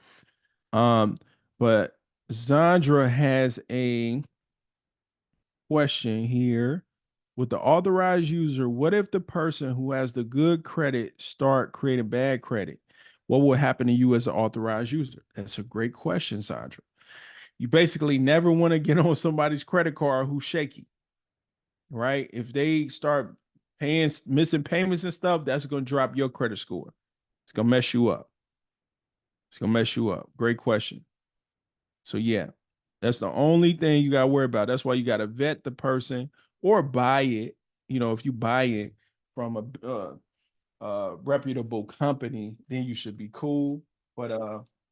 But Zandra has a question here. With the authorized user, what if the person who has the good credit start creating bad credit? What will happen to you as an authorized user? That's a great question, Sandra. You basically never want to get on somebody's credit card who's shaky, right? If they start paying missing payments and stuff, that's going to drop your credit score. It's going to mess you up. Great question. So yeah, that's the only thing you got to worry about. That's why you got to vet the person or buy it. If you buy it from a reputable company, then you should be cool. But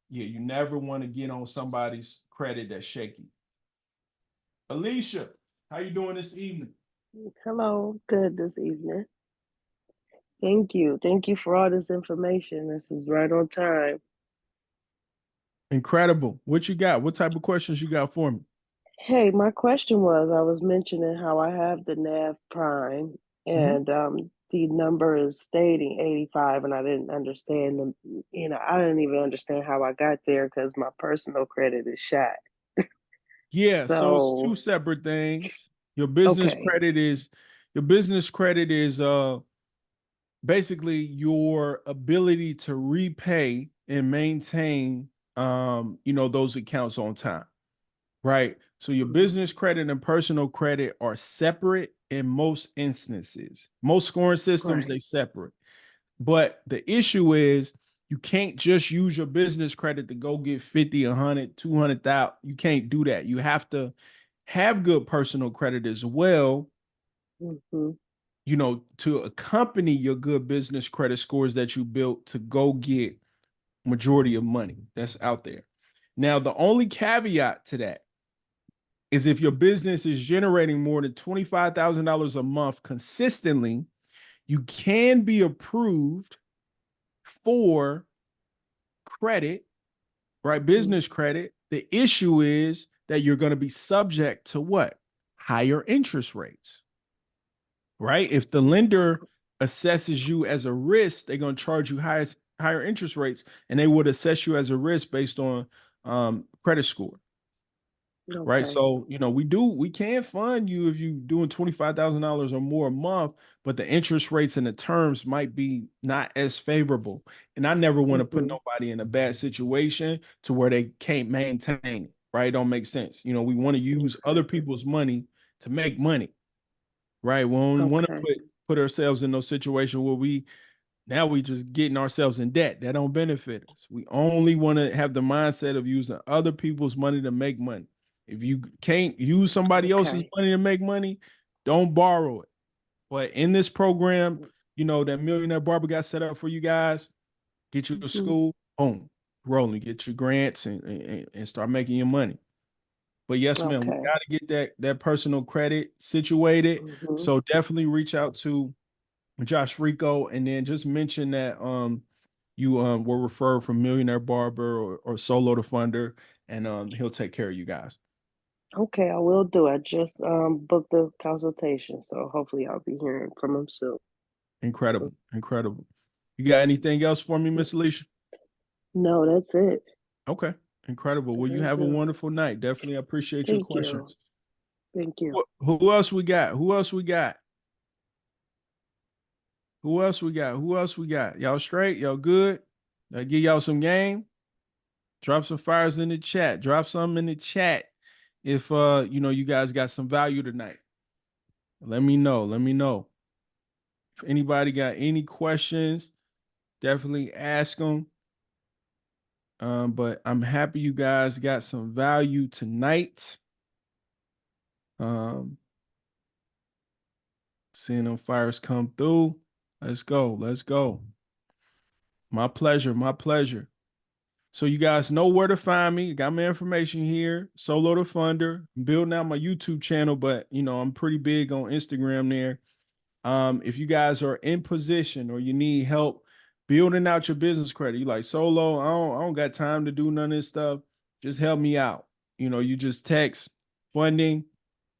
yeah, you never want to get on somebody's credit that's shaky. Alicia, how you doing this evening? Hello, good this evening. Thank you. Thank you for all this information. This is right on time. Incredible. What you got? What type of questions you got for me? Hey, my question was, I was mentioning how I have the NAV Prime and the number is stating 85 and I didn't understand I didn't even understand how I got there because my personal credit is shot. Yeah, so it's two separate things. Your business credit is basically your ability to repay and maintain those accounts on time. Right. So your business credit and personal credit are separate in most instances. Most scoring systems, they separate. But the issue is you can't just use your business credit to go get 50, 100, 200,000. You can't do that. You have to have good personal credit as well, to accompany your good business credit scores that you built to go get majority of money that's out there. Now, the only caveat to that is if your business is generating more than $25,000 a month consistently, you can be approved for credit, right? Business credit. The issue is that you're going to be subject to what? Higher interest rates, right? If the lender assesses you as a risk, they're going to charge you higher interest rates, and they would assess you as a risk based on credit score. Right. Okay. So, we can fund you if you're doing $25,000 or more a month, but the interest rates and the terms might be not as favorable. And I never want to put nobody in a bad situation to where they can't maintain it. Right. It don't make sense. We want to use other people's money to make money. Right. We don't want to put ourselves in those situations where we just getting ourselves in debt. That don't benefit us. We only want to have the mindset of using other people's money to make money. If you can't use somebody else's money to make money, don't borrow it. But in this program, that Millionaire Barber got set up for you guys, get you to school, boom, rolling, get your grants and start making your money. But yes, ma'am, we got to get that personal credit situated. So definitely reach out to Josh Rico, and then just mention that you were referred from Millionaire Barber or Solo the Funder, and he'll take care of you guys. Okay, I will do. I just booked the consultation, so hopefully I'll be hearing from him soon. Incredible. You got anything else for me, Miss Alicia? No, that's it. Okay, incredible. Well, you have a wonderful night. Definitely appreciate your questions. Thank you. Who else we got? Who else we got? Y'all straight? Y'all good? I give y'all some game. Drop some fires in the chat. Drop some in the chat if you guys got some value tonight. Let me know. If anybody got any questions, definitely ask them. But I'm happy you guys got some value tonight. Seeing them fires come through. Let's go. My pleasure. So you guys know where to find me. Got my information here. Solo the Funder. I'm building out my YouTube channel, but I'm pretty big on Instagram there. If you guys are in position or you need help building out your business credit, you like, Solo, I don't got time to do none of this stuff. Just help me out. You just text funding.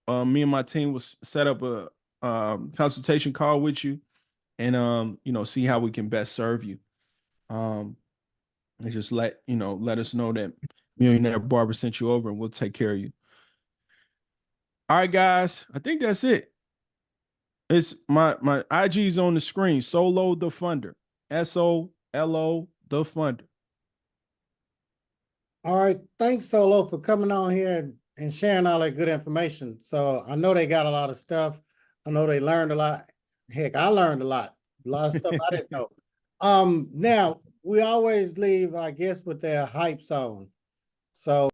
Me and my team will set up a consultation call with you and see how we can best serve you. And just let us know that Millionaire Barber sent you over, and we'll take care of you. All right, guys, I think that's it. It's my IG's on the screen. Solo the Funder, SOLO the Funder. All right, thanks Solo for coming on here and sharing all that good information. So I know they got a lot of stuff. I know they learned a lot. Heck, I learned a lot of stuff I didn't know. Now we always leave our guests with their hype song. So